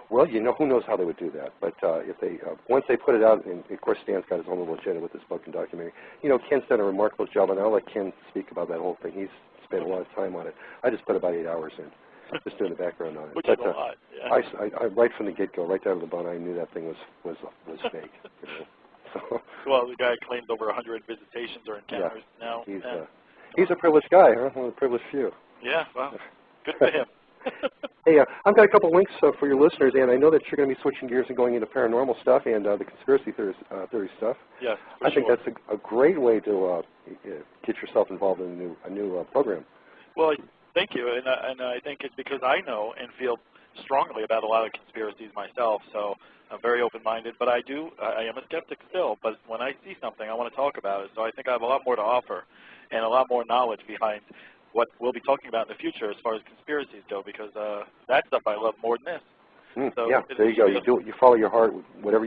Well, who knows how they would do that. But if they once they put it out, and of course Stan's got his own little agenda with this book and documentary. Ken's done a remarkable job, and I'll let Ken speak about that whole thing. He's spent a lot of time on it. I just put about 8 hours in, just doing the background on it. Which is a lot. Yeah. I right from the get-go, right down to the bone, I knew that thing was fake. So. Well, the guy claims over 100 visitations or encounters now. He's a privileged guy, huh? One of the privileged few. Yeah, well, good for him. Hey, I've got a couple links for your listeners, and I know that you're going to be switching gears and going into paranormal stuff and the conspiracy theory stuff. Yes, I think that's a great way to get yourself involved in a new program. Well, thank you, and I think it's because I know and feel strongly about a lot of conspiracies myself, so I'm very open-minded, but I am a skeptic still, but when I see something, I want to talk about it, so I think I have a lot more to offer and a lot more knowledge behind what we'll be talking about in the future as far as conspiracies go, because that stuff I love more than this. So yeah, there you go. You follow your heart, whatever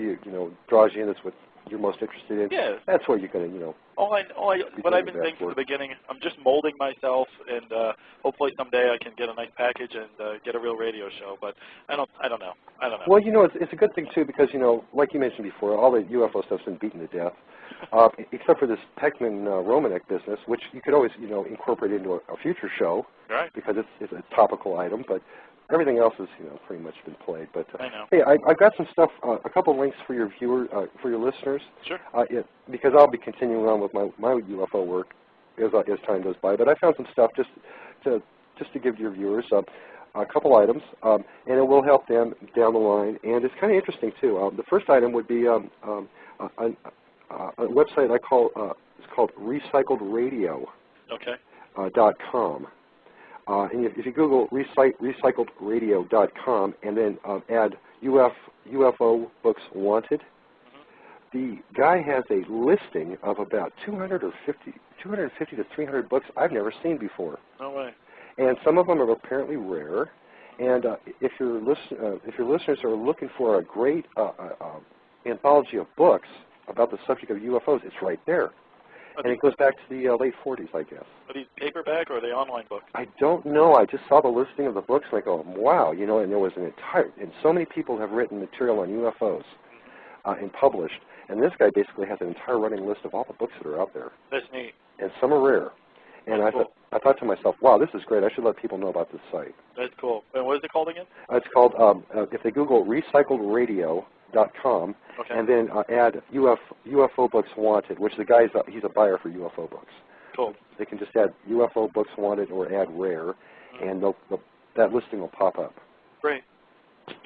draws you in. That's what you're most interested in, yeah, that's where you're going to, you know. What I've been saying from the beginning, I'm just molding myself, and hopefully someday I can get a nice package and get a real radio show. But I don't know. Well, you know, it's a good thing too because, you know, like you mentioned before, all the UFO stuff's been beaten to death, except for this Peckman Romanek business, which you could always, you know, incorporate into a future show, right? Because it's a topical item, but. Everything else has, you know, pretty much been played. But I know. Hey, I've got some stuff, a couple links for your for your listeners. Sure. Because I'll be continuing on with my UFO work as time goes by. But I found some stuff just to give your viewers a couple items, and it will help them down the line. And it's kind of interesting too. The first item would be a website I call it's called recycledradio. Okay. .com. And if you Google recycledradio.com and then add UFO books wanted, the guy has a listing of about 250 to 300 books I've never seen before. No way. And some of them are apparently rare. And if your listeners are looking for a great anthology of books about the subject of UFOs, it's right there. And it goes back to the late 40s, I guess. Are these paperback or are they online books? I don't know. I just saw the listing of the books and I go, wow, you know, and there was and so many people have written material on UFOs and published. And this guy basically has an entire running list of all the books that are out there. That's neat. And some are rare. And I thought to myself, wow, this is great. I should let people know about this site. That's cool. And what is it called again? It's called, if they Google recycledradio.com, okay. And then add UFO books wanted, which the guy he's a buyer for UFO books. Cool. They can just add UFO books wanted or add rare, and that listing will pop up. Great.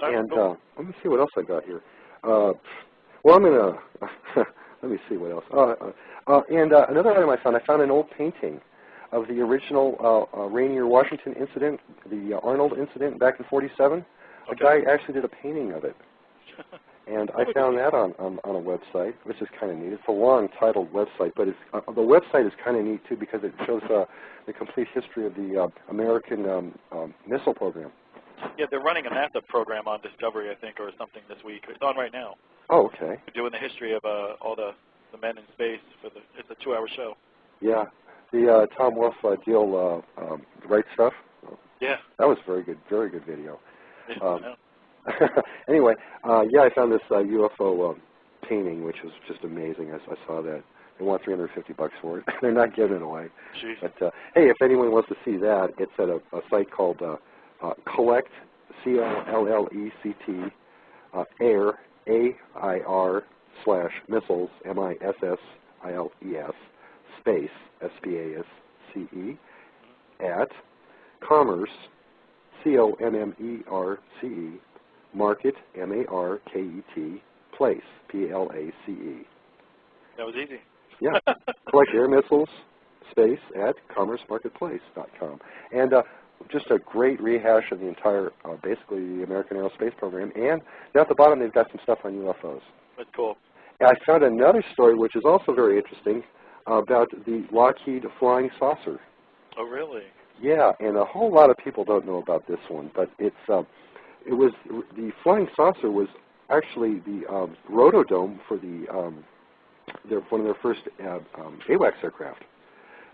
And cool. Let me see what else I got here. Well, I'm gonna let me see what else. And another item I found an old painting of the original Rainier, Washington incident, the Arnold incident back in '47. A guy actually did a painting of it. And I found that on a website, which is kind of neat. It's a long titled website, but the website is kind of neat too because it shows the complete history of the American missile program. Yeah, they're running a NASA program on Discovery, I think, or something this week. It's on right now. Oh, okay. They're doing the history of all the men in space. It's a 2-hour show. Yeah, the Tom Wolfe deal, Right Stuff. Yeah. That was very good video. Yeah. Anyway, yeah, I found this UFO painting, which was just amazing. As I saw that, they want $350 for it. They're not giving it away. Jeez. But hey, if anyone wants to see that, it's at a site called Collect, CLLECT, Air, AIR/missiles, MISSILES, space, SPACE, at Commerce, COMMERCE, Market, MARKET, Place, PLACE. That was easy. Yeah. Collect air missiles, space at commercemarketplace.com. And just a great rehash of the entire, basically, the American aerospace program. And down at the bottom, they've got some stuff on UFOs. That's cool. And I found another story, which is also very interesting, about the Lockheed flying saucer. Oh, really? Yeah, and a whole lot of people don't know about this one, but the flying saucer was actually the rotodome for one of their first AWACS aircraft.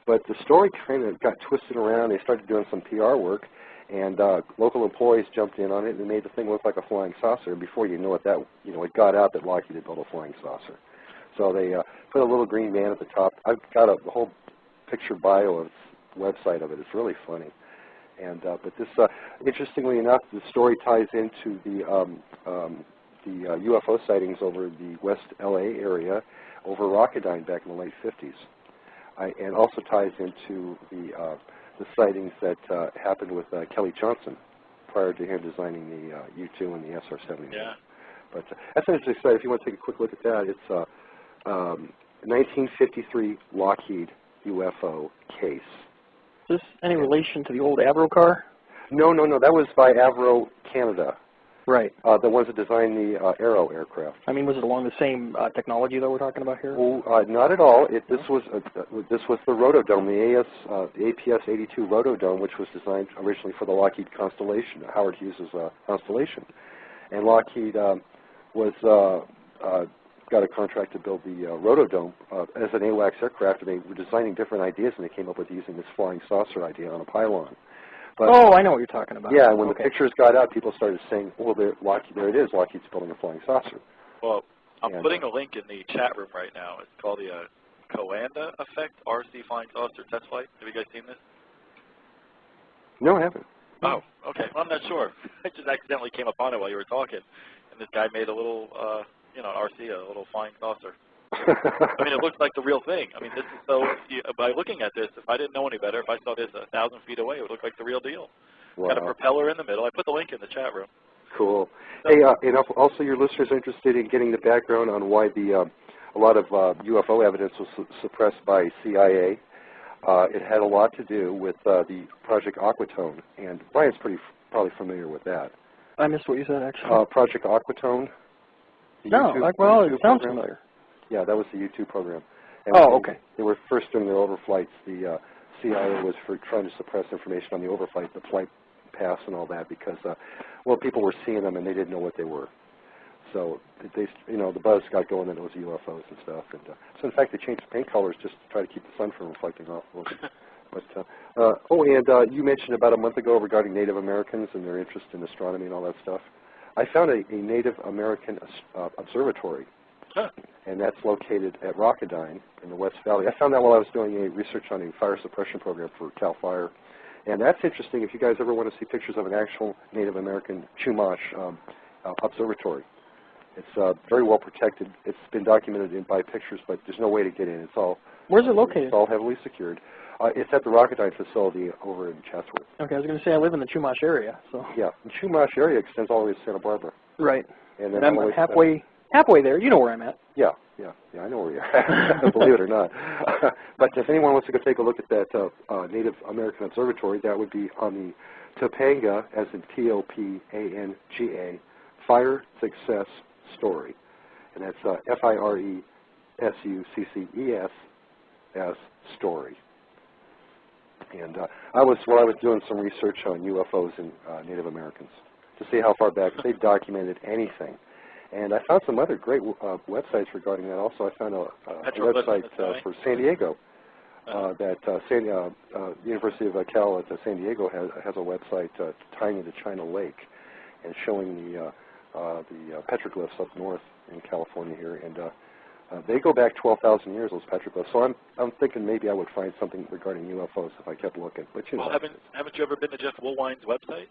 But the story kind of got twisted around. They started doing some PR work, and local employees jumped in on it and made the thing look like a flying saucer. And before you know it, it got out that Lockheed had built a flying saucer. So they put a little green man at the top. I've got a whole picture bio of website of it. It's really funny. And but this, interestingly enough, the story ties into the UFO sightings over the West LA area over Rocketdyne back in the late 50s. And also ties into the sightings that happened with Kelly Johnson prior to him designing the U-2 and the SR-71. Yeah. But that's an interesting site. If you want to take a quick look at that, it's 1953 Lockheed UFO case. Is this any relation to the old Avro car? No. That was by Avro Canada. Right. The ones that designed the Aero aircraft. I mean, was it along the same technology that we're talking about here? Well, not at all. This was the rotodome, the APS-82 rotodome, which was designed originally for the Lockheed Constellation, Howard Hughes' Constellation. And Lockheed was got a contract to build the Rotodome as an AWACS aircraft, and they were designing different ideas, and they came up with using this flying saucer idea on a pylon. But, oh, I know what you're talking about. Yeah, and when the pictures got out, people started saying, well, there it is, Lockheed's building a flying saucer. Well, I'm putting a link in the chat room right now. It's called the Coanda Effect RC Flying Saucer Test Flight. Have you guys seen this? No, I haven't. Oh, okay. Well, I'm not sure. I just accidentally came upon it while you were talking, and this guy made a little, RC, a little flying saucer. I mean, it looks like the real thing. I mean, this is so. By looking at this, if I didn't know any better, if I saw this 1,000 feet away, it would look like the real deal. Wow. Got a propeller in the middle. I put the link in the chat room. Cool. Hey, and also your listeners are interested in getting the background on why a lot of UFO evidence was suppressed by CIA. It had a lot to do with the Project Aquatone, and Brian's probably familiar with that. I missed what you said, actually. Project Aquatone. No, well, it sounds familiar. Yeah, that was the U-2 program. And okay. They were first doing their overflights. The CIA was for trying to suppress information on the overflight, the flight paths and all that, because, people were seeing them and they didn't know what they were. So the buzz got going that it was UFOs and stuff. And so in fact, they changed the paint colors just to try to keep the sun from reflecting off. And you mentioned about a month ago regarding Native Americans and their interest in astronomy and all that stuff. I found a Native American observatory, and that's located at Rocketdyne in the West Valley. I found that while I was doing a research on a fire suppression program for CAL FIRE. And that's interesting if you guys ever want to see pictures of an actual Native American Chumash observatory. It's very well protected. It's been documented by pictures, but there's no way to get in. It's all. Where's it located? It's all heavily secured. It's at the Rocketdyne facility over in Chatsworth. Okay, I was going to say I live in the Chumash area, so. Yeah, the Chumash area extends all the way to Santa Barbara. Right. And then I'm halfway there. You know where I'm at. Yeah, I know where you're at. Believe it or not. But if anyone wants to go take a look at that Native American Observatory, that would be on the Topanga, as in Topanga, Fire Success Story. And that's FIRESUCCES Story. And I was doing some research on UFOs and Native Americans to see how far back they documented anything. And I found some other great websites regarding that. Also, I found a website for San Diego. University of Cal at San Diego has a website tying into China Lake and showing the petroglyphs up north in California here. And they go back 12,000 years, those petroglyphs. So I'm thinking maybe I would find something regarding UFOs if I kept looking. But well, haven't you ever been to Jeff Woolwine's website?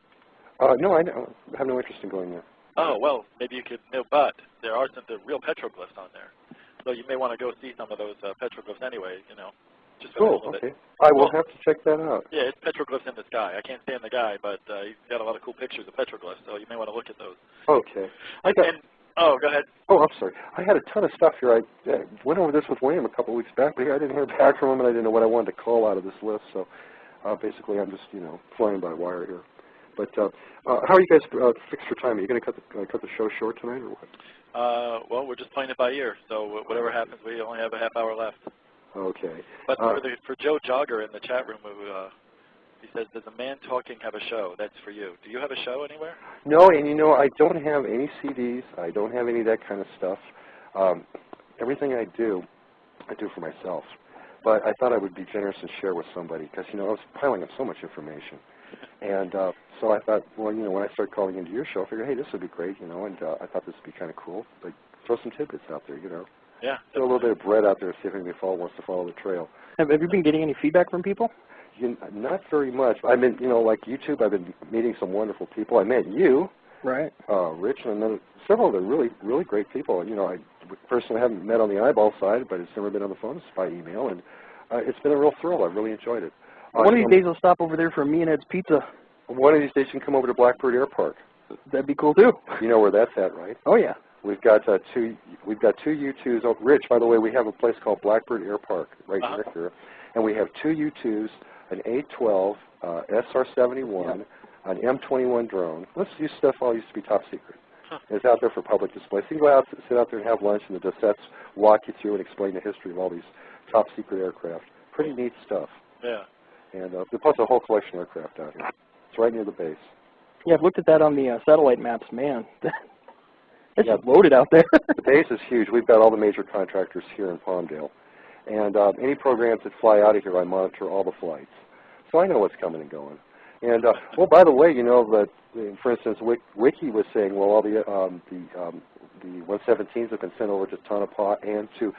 No, I have no interest in going there. Oh, well, maybe you could, but there are some real petroglyphs on there. So you may want to go see some of those petroglyphs anyway, just for a little bit. I will have to check that out. Yeah, it's petroglyphs in the sky. I can't stand the guy, but he's got a lot of cool pictures of petroglyphs, so you may want to look at those. Okay. Go ahead. Oh, I'm sorry. I had a ton of stuff here. I went over this with William a couple of weeks back, but I didn't hear back from him, and I didn't know what I wanted to call out of this list, so basically I'm just, flying by wire here. But how are you guys fixed for time? Are you going to cut the show short tonight, or what? Well, we're just playing it by ear, so whatever happens, we only have a half hour left. Okay. But for Joe Jogger in the chat room, he says, does a man talking have a show? That's for you. Do you have a show anywhere? No, and I don't have any CDs. I don't have any of that kind of stuff. Everything I do for myself. But I thought I would be generous and share with somebody because, I was piling up so much information. And so I thought, well, when I start calling into your show, I figured, hey, this would be great, and I thought this would be kind of cool. Like, throw some tidbits out there, Yeah. Throw a little bit of bread out there, see if anybody wants to follow the trail. Have you been getting any feedback from people? Not very much. I've been, like YouTube, I've been meeting some wonderful people. I met you. Right. Rich, and then several other really, really great people. I personally haven't met on the eyeball side, but it's never been on the phone. It's by email, and it's been a real thrill. I've really enjoyed it. One of these days I'll stop over there for me and Ed's Pizza. One of these days you can come over to Blackbird Air Park. That'd be cool too. You know where that's at, right? Oh yeah. We've got two U2s. Oh, Rich, by the way, we have a place called Blackbird Air Park right near here, and we have two U2s, an A-12 SR-71, an M-21 drone. This stuff all used to be top secret. It's out there for public display. So you can go out, sit out there and have lunch, and the Dossettes walk you through and explain the history of all these top secret aircraft. Pretty neat stuff. Yeah. And plus a whole collection of aircraft out here. It's right near the base. Yeah, I've looked at that on the satellite maps. Man, It's just loaded out there. The base is huge. We've got all the major contractors here in Palmdale. And any programs that fly out of here, I monitor all the flights. So I know what's coming and going. And, well, by the way, you know, for instance, Wiki was saying, well, all the 117s have been sent over to Tonopah and to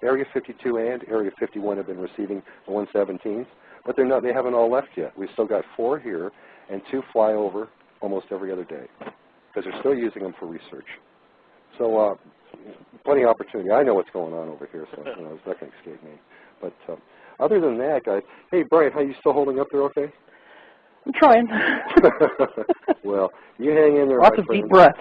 Area 52 and Area 51 have been receiving the 117s. But they're not, they haven't all left yet. We've still got 4 here and 2 fly over almost every other day because they're still using them for research. So plenty of opportunity. I know what's going on over here, so you know, it's not going to escape me. But other than that, guys, hey, Brian, how you still holding up there okay? I'm trying. Well, you hang in there, Lots of deep breaths.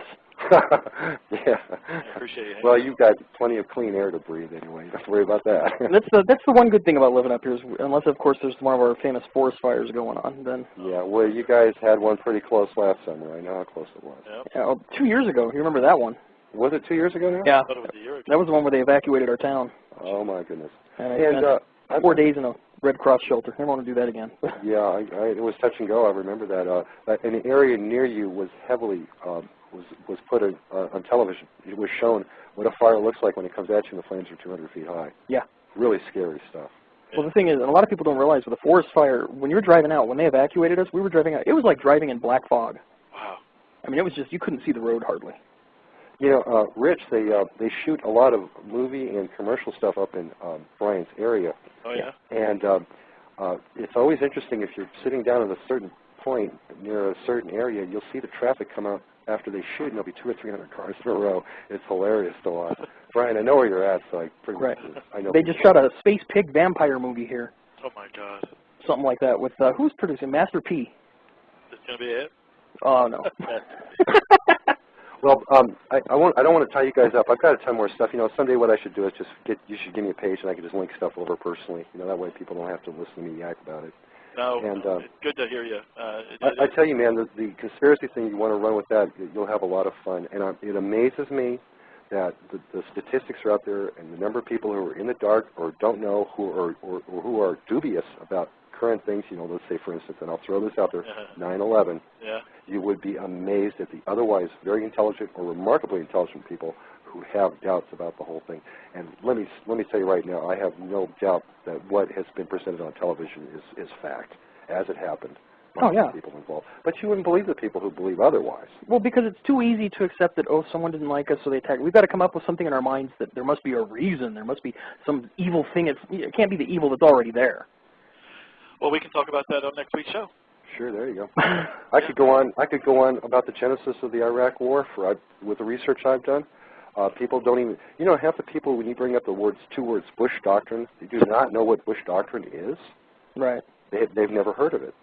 Yeah. I appreciate it. Well, you've got plenty of clean air to breathe anyway. You don't have to worry about that. That's the one good thing about living up here, is unless, of course, there's one of our famous forest fires going on, then... Yeah, well, you guys had one pretty close last summer. I know how close it was. Yep. Yeah, 2 years ago. You remember that one? Was it 2 years ago now? Yeah. I thought it was a year ago. That was the one where they evacuated our town. Oh, my goodness. And I spent 4 days in a Red Cross shelter. I don't want to do that again. Yeah, it was touch and go. I remember that. And the area near you was heavily was put on television. It was shown what a fire looks like when it comes at you and the flames are 200 feet high. Yeah. Really scary stuff. Well, the thing is, and a lot of people don't realize, with a forest fire, when you're driving out, when they evacuated us, we were driving out. It was like driving in black fog. Wow. I mean, it was just, you couldn't see the road hardly. You know, Rich, they shoot a lot of movie and commercial stuff up in Brian's area. Oh, yeah? And it's always interesting if you're sitting down at a certain point near a certain area, you'll see the traffic come out after they shoot, and there'll be 200 or 300 cars in a row. It's hilarious to watch. Brian, I know where you're at, so I pretty much I know. They just shot a space pig vampire movie here. Oh, my God. Something like that with, who's producing? Master P. Is this going to be it? Oh, no. Well, I don't want to tie you guys up. I've got a ton more stuff. You know, someday what I should do is you should give me a page and I can just link stuff over personally. You know, that way people don't have to listen to me yak about it. No, and, it's good to hear you. I tell you, man, the conspiracy thing, you want to run with that, you'll have a lot of fun. And it amazes me that the statistics are out there and the number of people who are in the dark or don't know or who are dubious about current things, you know, let's say, for instance, and I'll throw this out there, 9/11, yeah. You would be amazed at the otherwise very intelligent or remarkably intelligent people who have doubts about the whole thing. And let me tell you right now, I have no doubt that what has been presented on television is fact, as it happened. Oh, yeah. People involved. But you wouldn't believe the people who believe otherwise. Well, because it's too easy to accept that, oh, someone didn't like us, so they attacked. We've got to come up with something in our minds that there must be a reason. There must be some evil thing. It can't be the evil that's already there. Well, we can talk about that on next week's show. Sure, there you go. I could go on about the genesis of the Iraq War with the research I've done. People don't even, you know, half the people, when you bring up the two words Bush Doctrine, they do not know what Bush Doctrine is. Right. They've never heard of it.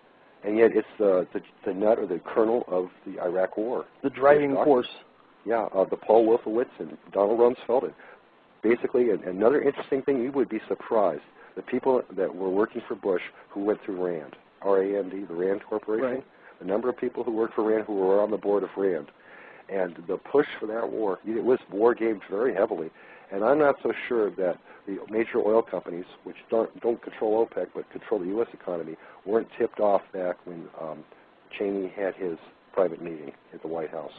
And yet it's the nut or the kernel of the Iraq War. The driving force. Yeah, the Paul Wolfowitz and Donald Rumsfeld. And basically, another interesting thing, you would be surprised. The people that were working for Bush who went through RAND, R-A-N-D, the RAND Corporation, right. The number of people who worked for RAND who were on the board of RAND, and the push for that war, it was war gamed very heavily. And I'm not so sure that the major oil companies, which don't control OPEC but control the U.S. economy, weren't tipped off back when Cheney had his private meeting at the White House.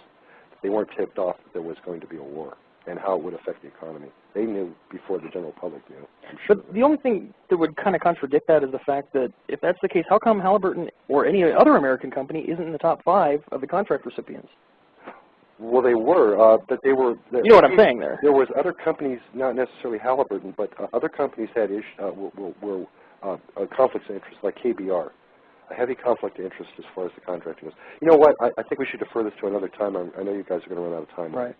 They weren't tipped off that there was going to be a war and how it would affect the economy. They knew before the general public knew, I'm sure. But the only thing that would kind of contradict that is the fact that if that's the case, how come Halliburton or any other American company isn't in the top 5 of the contract recipients? Well, they were, but they were... You know what I'm saying there. There was other companies, not necessarily Halliburton, but other companies had were conflicts of interest, like KBR. A heavy conflict of interest as far as the contracting goes. You know what? I think we should defer this to another time. I know you guys are going to run out of time. Right.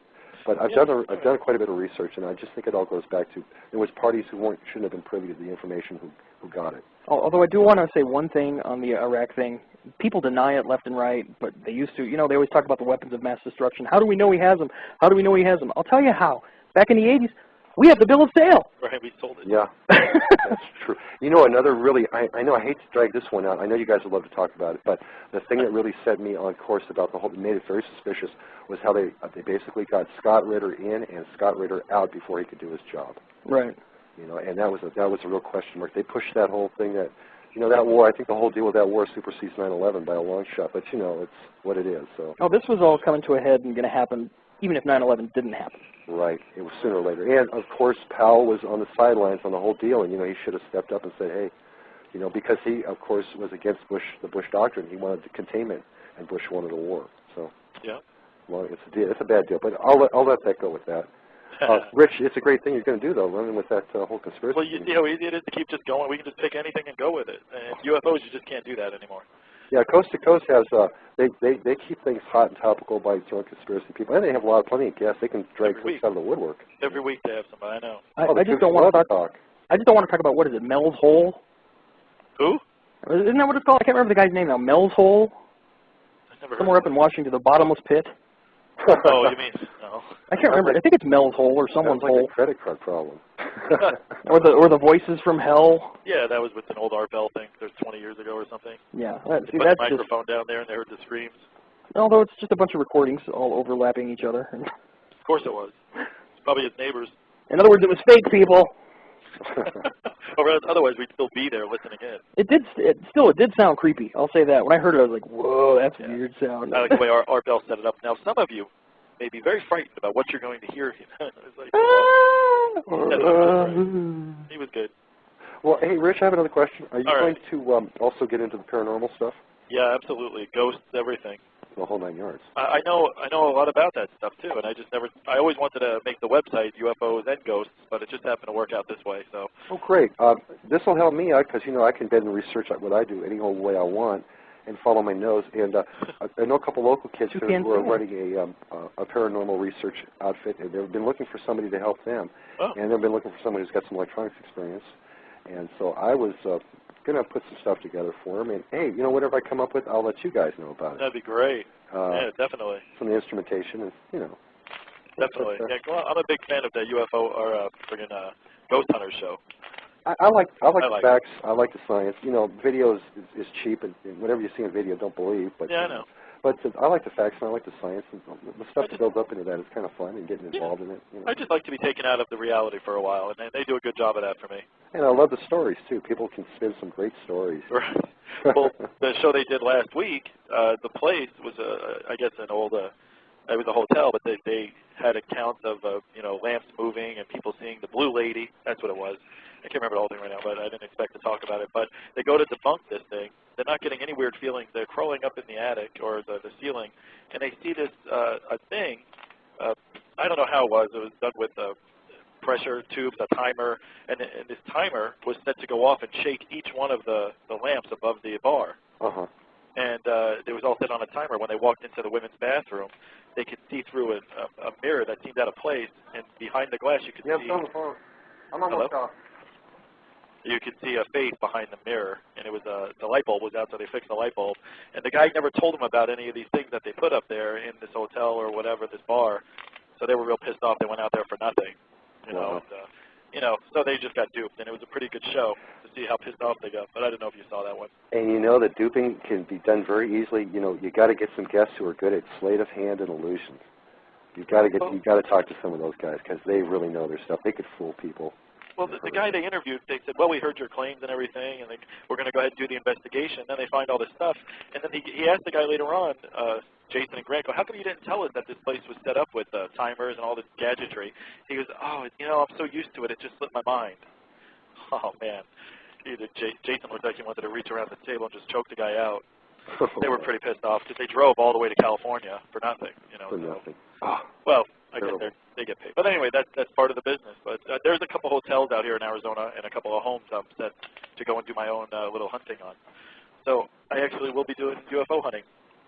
But I've done quite a bit of research, and I just think it all goes back to there was parties who shouldn't have been privy to the information who got it. Although I do want to say one thing on the Iraq thing. People deny it left and right, but they used to. You know, they always talk about the weapons of mass destruction. How do we know he has them? How do we know he has them? I'll tell you how. Back in the 80s, we have the bill of sale. Right, we sold it. Yeah, that's true. You know, another really, I know I hate to drag this one out. I know you guys would love to talk about it, but the thing that really set me on course about the whole, made it very suspicious, was how they basically got Scott Ritter in and Scott Ritter out before he could do his job. Right. You know, and that was a real question mark. They pushed that whole thing that, you know, that war, I think the whole deal with that war supersedes 9/11 by a long shot, but, you know, it's what it is. So. Oh, this was all coming to a head and going to happen even if 9/11 didn't happen. Right. It was sooner or later. And, of course, Powell was on the sidelines on the whole deal, and, he should have stepped up and said, hey, because he, of course, was against the Bush doctrine. He wanted containment, and Bush wanted a war. So, yeah. Well, it's a bad deal, but I'll let that go with that. Rich, it's a great thing you're going to do, though, running with that whole conspiracy. Well, you see how easy it is to keep just going. We can just pick anything and go with it. And UFOs, you just can't do that anymore. Yeah, Coast to Coast has they keep things hot and topical by throwing conspiracy people, and they have plenty of guests. They can drag folks out of the woodwork. Every week they have somebody. I know. I just don't want to talk. I just don't want to talk about what is it, Mel's Hole? Who? Isn't that what it's called? I can't remember the guy's name now. Mel's Hole. Somewhere up in Washington, the bottomless pit. Oh, you mean? No. I can't remember. I think it's Mel's Hole or someone's like hole. A credit card problem. or the voices from hell. Yeah, that was with an old Art Bell thing. There's 20 years ago or something. Yeah, see, that's the microphone down there, and they heard the screams. Although it's just a bunch of recordings all overlapping each other. Of course it was. It's probably his neighbors. In other words, it was fake, people. Otherwise, we'd still be there listening in. It did sound creepy. I'll say that. When I heard it, I was like, "Whoa, that's a weird sound." I like the way Art Bell set it up. Now, some of you may be very frightened about what you're going to hear. It's like, he was good. Well, hey, Rich, I have another question. Are you going to also get into the paranormal stuff? Yeah, absolutely. Ghosts, everything. The whole 9 yards. I know a lot about that stuff too, and I always wanted to make the website UFOs and Ghosts, but it just happened to work out this way. So. Oh, great. This will help me out because I can get and research what I do any old way I want and follow my nose. And I know a couple local kids who are running a paranormal research outfit, and they've been looking for somebody to help them, and they've been looking for somebody who's got some electronics experience. And so I was going to put some stuff together for them, and hey, whatever I come up with, I'll let you guys know about it. That'd be great. Yeah, definitely. Some of the instrumentation is, Definitely. Yeah, well, I'm a big fan of the UFO or friggin' Ghost Hunters show. I like the facts. I like the science. Video is cheap, and whatever you see in video, don't believe. But yeah, I know. But I like the facts, and I like the science, and the stuff that builds up into that is kind of fun, and getting involved in it. I just like to be taken out of the reality for a while, and they do a good job of that for me. And I love the stories, too. People can spin some great stories. Right. Well, the show they did last week, the place was, I guess, an old, it was a hotel, but they had accounts of, lamps moving and people seeing the blue lady. That's what it was. I can't remember the whole thing right now, but I didn't expect to talk about it. But they go to debunk this thing. They're not getting any weird feelings. They're crawling up in the attic or the ceiling, and they see this a thing. I don't know how it was. It was done with pressure tubes, a timer, and this timer was set to go off and shake each one of the lamps above the bar. Uh-huh. And it was all set on a timer. When they walked into the women's bathroom, they could see through a mirror that seemed out of place, and behind the glass you could see... I'm on the phone. I'm almost off. You could see a face behind the mirror, and it was the light bulb was out, so they fixed the light bulb. And the guy never told them about any of these things that they put up there in this hotel or whatever, this bar. So they were real pissed off. They went out there for nothing, Wow. And, so they just got duped. And it was a pretty good show to see how pissed off they got. But I don't know if you saw that one. And that duping can be done very easily. You got to get some guests who are good at sleight of hand and illusions. You got to talk to some of those guys because they really know their stuff. They could fool people. Well, the guy they interviewed, they said, well, we heard your claims and everything, and we're going to go ahead and do the investigation. Then they find all this stuff. And then he asked the guy later on, Jason and Grant, how come you didn't tell us that this place was set up with timers and all this gadgetry? He goes, I'm so used to it, it just slipped my mind. Oh, man. Jason looked like he wanted to reach around the table and just choke the guy out. They were pretty pissed off because they drove all the way to California for nothing. For nothing. Well, I guess they get paid. But anyway, that's part of the business. But there's a couple hotels out here in Arizona and a couple of homes I'm set to go and do my own little hunting on. So I actually will be doing UFO hunting.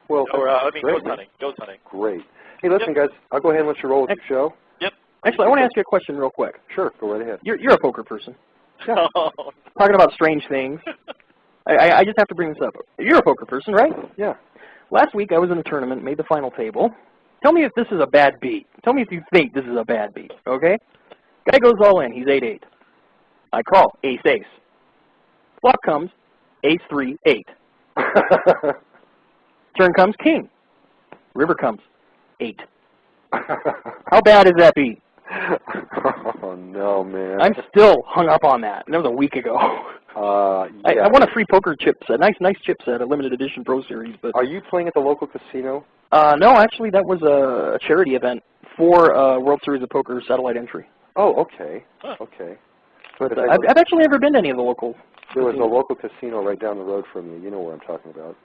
Well, ghost hunting. Ghost hunting. Great. Hey, listen, guys, I'll go ahead and let you roll with your show. Yep. Actually, I want to ask you a question real quick. Sure, go right ahead. You're a poker person. Yeah. Talking about strange things. I just have to bring this up. You're a poker person, right? Yeah. Last week I was in a tournament, made the final table. Tell me if this is a bad beat. Tell me if you think this is a bad beat, okay? Guy goes all in. He's 8-8. I call ace-ace. Flop comes ace-3-8. Turn comes king. River comes 8. How bad is that beat? Oh, no, man. I'm still hung up on that. And that was a week ago. Yeah. I won a free poker chip set, nice chip set, a limited edition Pro Series. But are you playing at the local casino? No, actually, that was a charity event for World Series of Poker satellite entry. Oh, okay. Huh. Okay. But I've actually never been to any of the local. There was a local casino right down the road from you. You know where I'm talking about.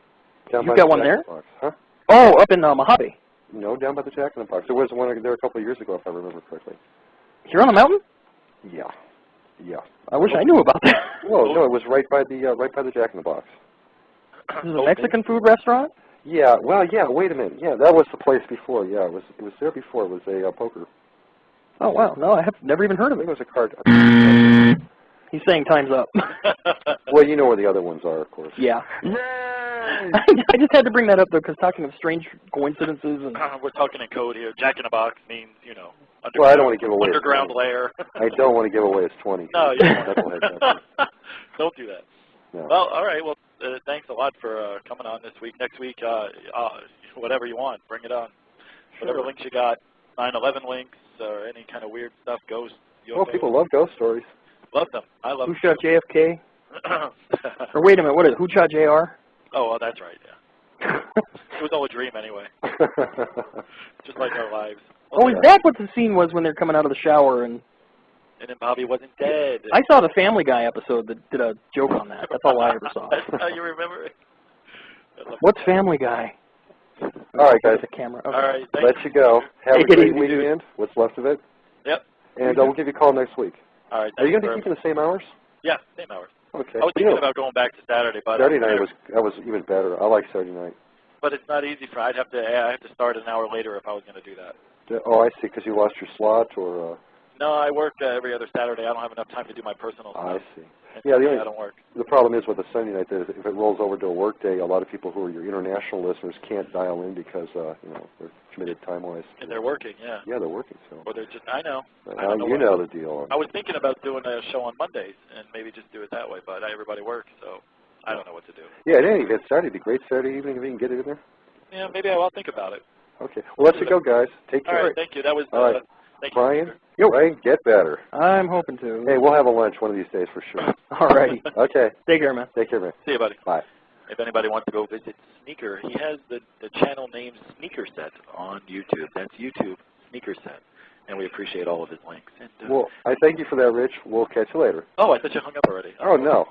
Down You by got the one Jack there? in the Box. Huh? Oh, up in Mojave. No, down by the Jack in the Box. There was one there a couple of years ago, if I remember correctly. Here on the mountain? Yeah. Yeah. I wish I knew about that. No, it was right by the Jack in the Box. This is a Mexican food restaurant? Yeah. Well, yeah. Wait a minute. Yeah, that was the place before. Yeah, it was there before. It was a poker. Oh wow. No, I have never even heard of I it. think it was a card. He's saying time's up. Well, you know where the other ones are, of course. Yeah. I just had to bring that up though, because talking of strange coincidences and we're talking in code here. Jack in the Box means, you know, well, I don't want to give away underground lair. I don't want to give away its 20. No, you don't do that. No. Well, all right. Well, thanks a lot for coming on this week. Next week, whatever you want, bring it on. Sure. Whatever links you got, 9/11 links or any kind of weird stuff, ghost. Well, people love ghost stories. Love them. I love Who them. Shot JFK? Or wait a minute, what is it? Who Shot JR? Oh, well, that's right, yeah. It was all a dream anyway. Just like our lives. Oh, is that what the scene was when they're coming out of the shower and then Bobby wasn't dead. I saw the Family Guy episode that did a joke on that. That's all I ever saw. That's how you remember it? What's Family Guy? All right, guys. The camera. Okay. All right, Let you go. Have a Take it great easy, weekend. What's left of it. Yep. And we'll give you a call next week. All right. Are you going to be keeping the same hours? Yeah, same hours. Okay. I was thinking about going back to Saturday, but Saturday night was even better. I like Saturday night. But it's not easy for. I have to start an hour later if I was going to do that. Oh, I see. Because you lost your slot, or. No, I work every other Saturday. I don't have enough time to do my personal I stuff. see. And Yeah, I don't work. The problem is with a Sunday night that if it rolls over to a work day, a lot of people who are your international listeners can't dial in because you know, they're committed time-wise. And they're working, yeah. Yeah, they're working. So. Or they're just. I know. You know the deal. I was thinking about doing a show on Mondays and maybe just do it that way, but everybody works, so I don't know what to do. Yeah, at any event, Saturday would be great. Saturday evening if you can get it in there. Yeah, maybe I'll think about it. Okay. Well, let's go, guys. Take care. All right, thank you. That was. All right. Thank Brian. you. Brian, get better. I'm hoping to. Hey, we'll have a lunch one of these days for sure. All righty. Okay. Take care, man. Take care, man. See you, buddy. Bye. If anybody wants to go visit Sneaker, he has the channel name Sneaker Set on YouTube. That's YouTube Sneaker Set, and we appreciate all of his links. And, Well, I thank you for that, Rich. We'll catch you later. Oh, I thought you hung up already. Oh, no.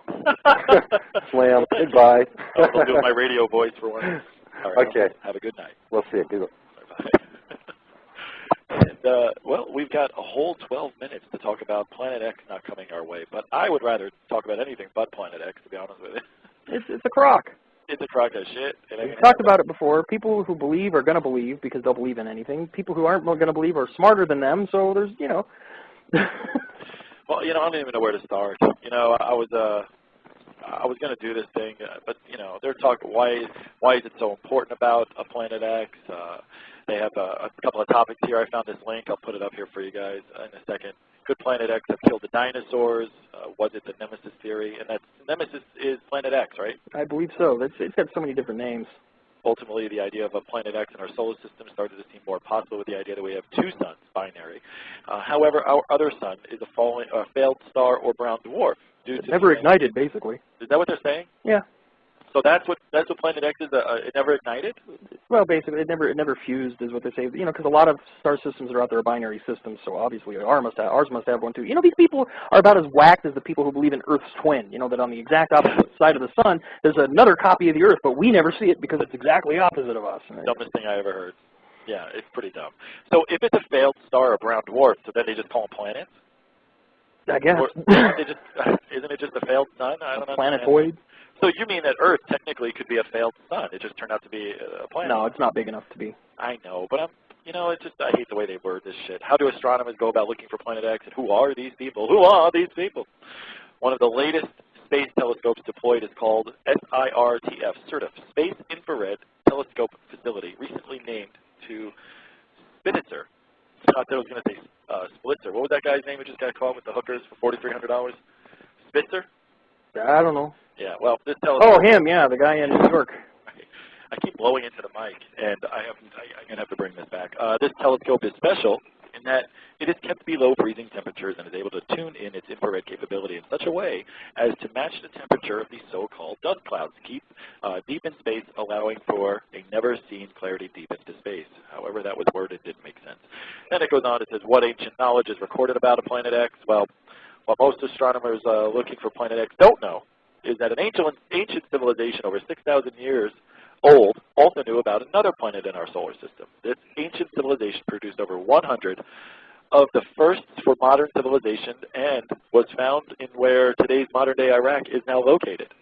Slam. Goodbye. I'll do my radio voice for one. All right, okay. Have a good night. We'll see you. Good. Bye. And, well, we've got a whole 12 minutes to talk about Planet X not coming our way, but I would rather talk about anything but Planet X, to be honest with you. It's a crock. It's a crock of shit. We've talked about it before. People who believe are going to believe because they'll believe in anything. People who aren't going to believe are smarter than them, so there's, you know. Well, you know, I don't even know where to start. You know, I was going to do this thing, but, you know, they're talking, why is it so important about a Planet X? They have a couple of topics here. I found this link. I'll put it up here for you guys in a second. Could Planet X have killed the dinosaurs? Was it the Nemesis theory? And Nemesis is Planet X, right? I believe so. It's got so many different names. Ultimately, the idea of a Planet X in our solar system started to seem more possible with the idea that we have two suns, binary. However, our other sun is a failed star or brown dwarf. It's never ignited, basically. Is that what they're saying? Yeah. So that's what Planet X is. It never ignited. Well, basically, it never fused, is what they say. You know, because a lot of star systems that are out there are binary systems. So obviously, ours must have one too. You know, these people are about as whacked as the people who believe in Earth's twin. You know, that on the exact opposite side of the sun, there's another copy of the Earth, but we never see it because it's exactly opposite of us. Dumbest thing I ever heard. Yeah, it's pretty dumb. So if it's a failed star or brown dwarf, so then they just call them planets? I guess. Or isn't it just a failed sun? I don't know. Planetoid. So you mean that Earth technically could be a failed sun? It just turned out to be a planet. No, it's not big enough to be. I know, but you know, I hate the way they word this shit. How do astronomers go about looking for Planet X? And who are these people? Who are these people? One of the latest space telescopes deployed is called SIRTF, SIRTF, Space Infrared Telescope Facility, recently named to Spitzer. I thought I was going to say Splitzer. What was that guy's name who just got caught with the hookers for $4,300? Spitzer? I don't know. Yeah, well, this telescope... Oh, him, yeah, the guy in New York. I keep blowing into the mic, and I'm going to have to bring this back. This telescope is special in that it is kept below freezing temperatures and is able to tune in its infrared capability in such a way as to match the temperature of these so-called dust clouds, keep deep in space, allowing for a never-seen clarity deep into space. However that was worded didn't make sense. Then it goes on, it says, what ancient knowledge is recorded about a Planet X? Well, what most astronomers looking for Planet X don't know is that an ancient civilization over 6,000 years old also knew about another planet in our solar system. This ancient civilization produced over 100 of the firsts for modern civilization and was found in where today's modern-day Iraq is now located.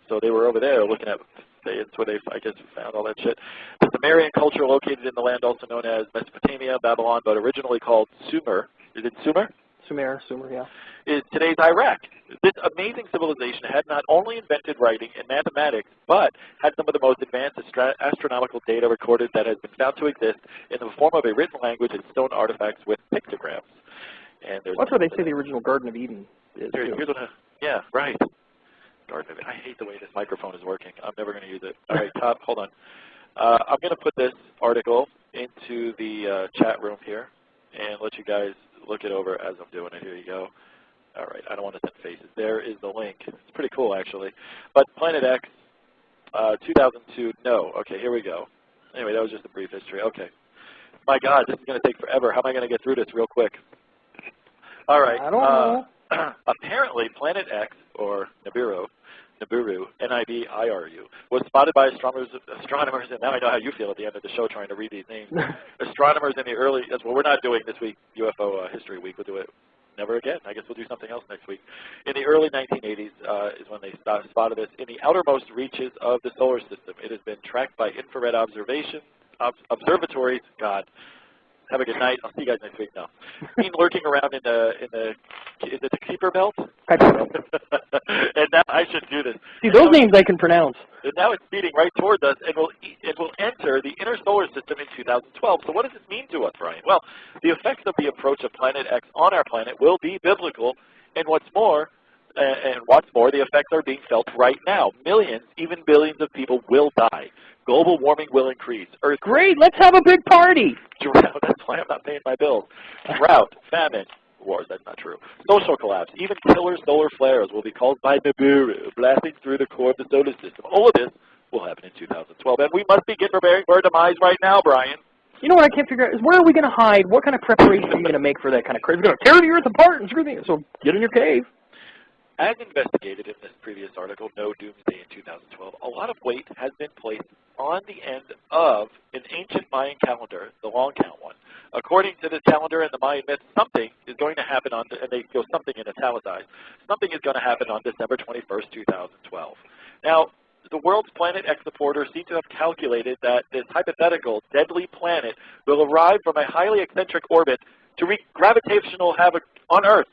So they were over there looking at, it's where they, I guess, found all that shit. The Sumerian culture located in the land also known as Mesopotamia, Babylon, but originally called Sumer. Is it Sumer? Sumer, yeah. Is today's Iraq. This amazing civilization had not only invented writing and mathematics, but had some of the most advanced astronomical data recorded that has been found to exist in the form of a written language and stone artifacts with pictograms. And there's that's where they say the original Garden of Eden is. Here's what yeah, right. Garden of Eden. I hate the way this microphone is working. I'm never going to use it. All right, Top, hold on. I'm going to put this article into the chat room here and let you guys look it over as I'm doing it. Here you go. All right, I don't want to send faces. There is the link. It's pretty cool, actually. But Planet X, 2002, no. Okay, here we go. Anyway, that was just a brief history. Okay. My God, this is going to take forever. How am I going to get through this real quick? All right. I don't know. Apparently, Planet X, or Nibiru, N-I-B-I-R-U, was spotted by astronomers, and now I know how you feel at the end of the show trying to read these names. Astronomers in the early, well, we're not doing this week UFO History Week. We'll do it never again. I guess we'll do something else next week. In the early 1980s is when they spotted this. In the outermost reaches of the solar system, it has been tracked by infrared observatories. God, have a good night. I'll see you guys next week now. Seen lurking around in the is it the Kuiper Belt? And now I should do this. See, those names I can pronounce. And now it's speeding right towards us, and it will enter the inner solar system in 2012. So what does this mean to us, Brian? Well, the effects of the approach of Planet X on our planet will be biblical, and what's more, the effects are being felt right now. Millions, even billions of people will die. Global warming will increase. Great, let's have a big party. Drought, that's why I'm not paying my bills. Drought, famine, wars, that's not true. Social collapse, even killer solar flares will be caused by Nibiru, blasting through the core of the solar system. All of this will happen in 2012, and we must begin preparing for our demise right now, Brian. You know what I can't figure out is where are we going to hide? What kind of preparation are you going to make for that kind of crazy? We're going to tear the earth apart and screw things. So get in your cave. As investigated in this previous article, No Doomsday in 2012, a lot of weight has been placed on the end of an ancient Mayan calendar, the long count one. According to this calendar and the Mayan myth, something is going to happen on, and they go something in italicized, something is going to happen on December 21st, 2012. Now, the world's Planet X supporters seem to have calculated that this hypothetical deadly planet will arrive from a highly eccentric orbit to wreak gravitational havoc on Earth,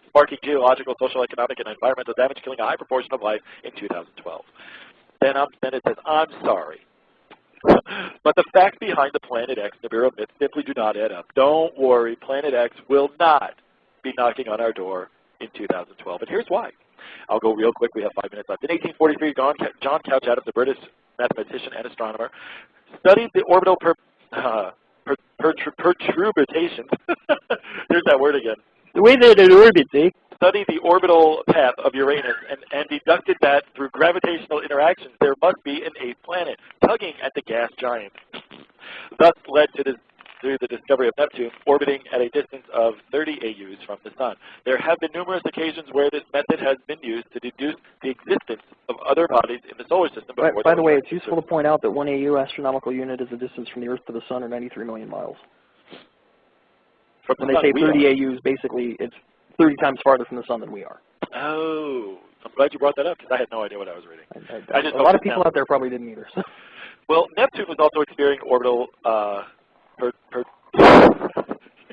sparking geological, social, economic, and environmental damage, killing a high proportion of life in 2012. Then it says, I'm sorry. But the facts behind the Planet X Nibiru myth simply do not add up. Don't worry, Planet X will not be knocking on our door in 2012. And here's why. I'll go real quick. We have 5 minutes left. In 1843, John Couch Adams, a British mathematician and astronomer, studied the orbital perturbations. There's that word again. The way that it orbits, eh? Studied the orbital path of Uranus and deducted that through gravitational interactions there must be an eighth planet tugging at the gas giant. Thus led to the discovery of Neptune orbiting at a distance of 30 AUs from the Sun. There have been numerous occasions where this method has been used to deduce the existence of other bodies in the solar system. By the way, it's useful to point out that 1 AU astronomical unit is the distance from the Earth to the Sun, or 93 million miles. When they say 30 AUs, basically it's 30 times farther from the Sun than we are. Oh, I'm glad you brought that up because I had no idea what I was reading. A lot of people out there probably didn't either. Well, Neptune was also experiencing orbital I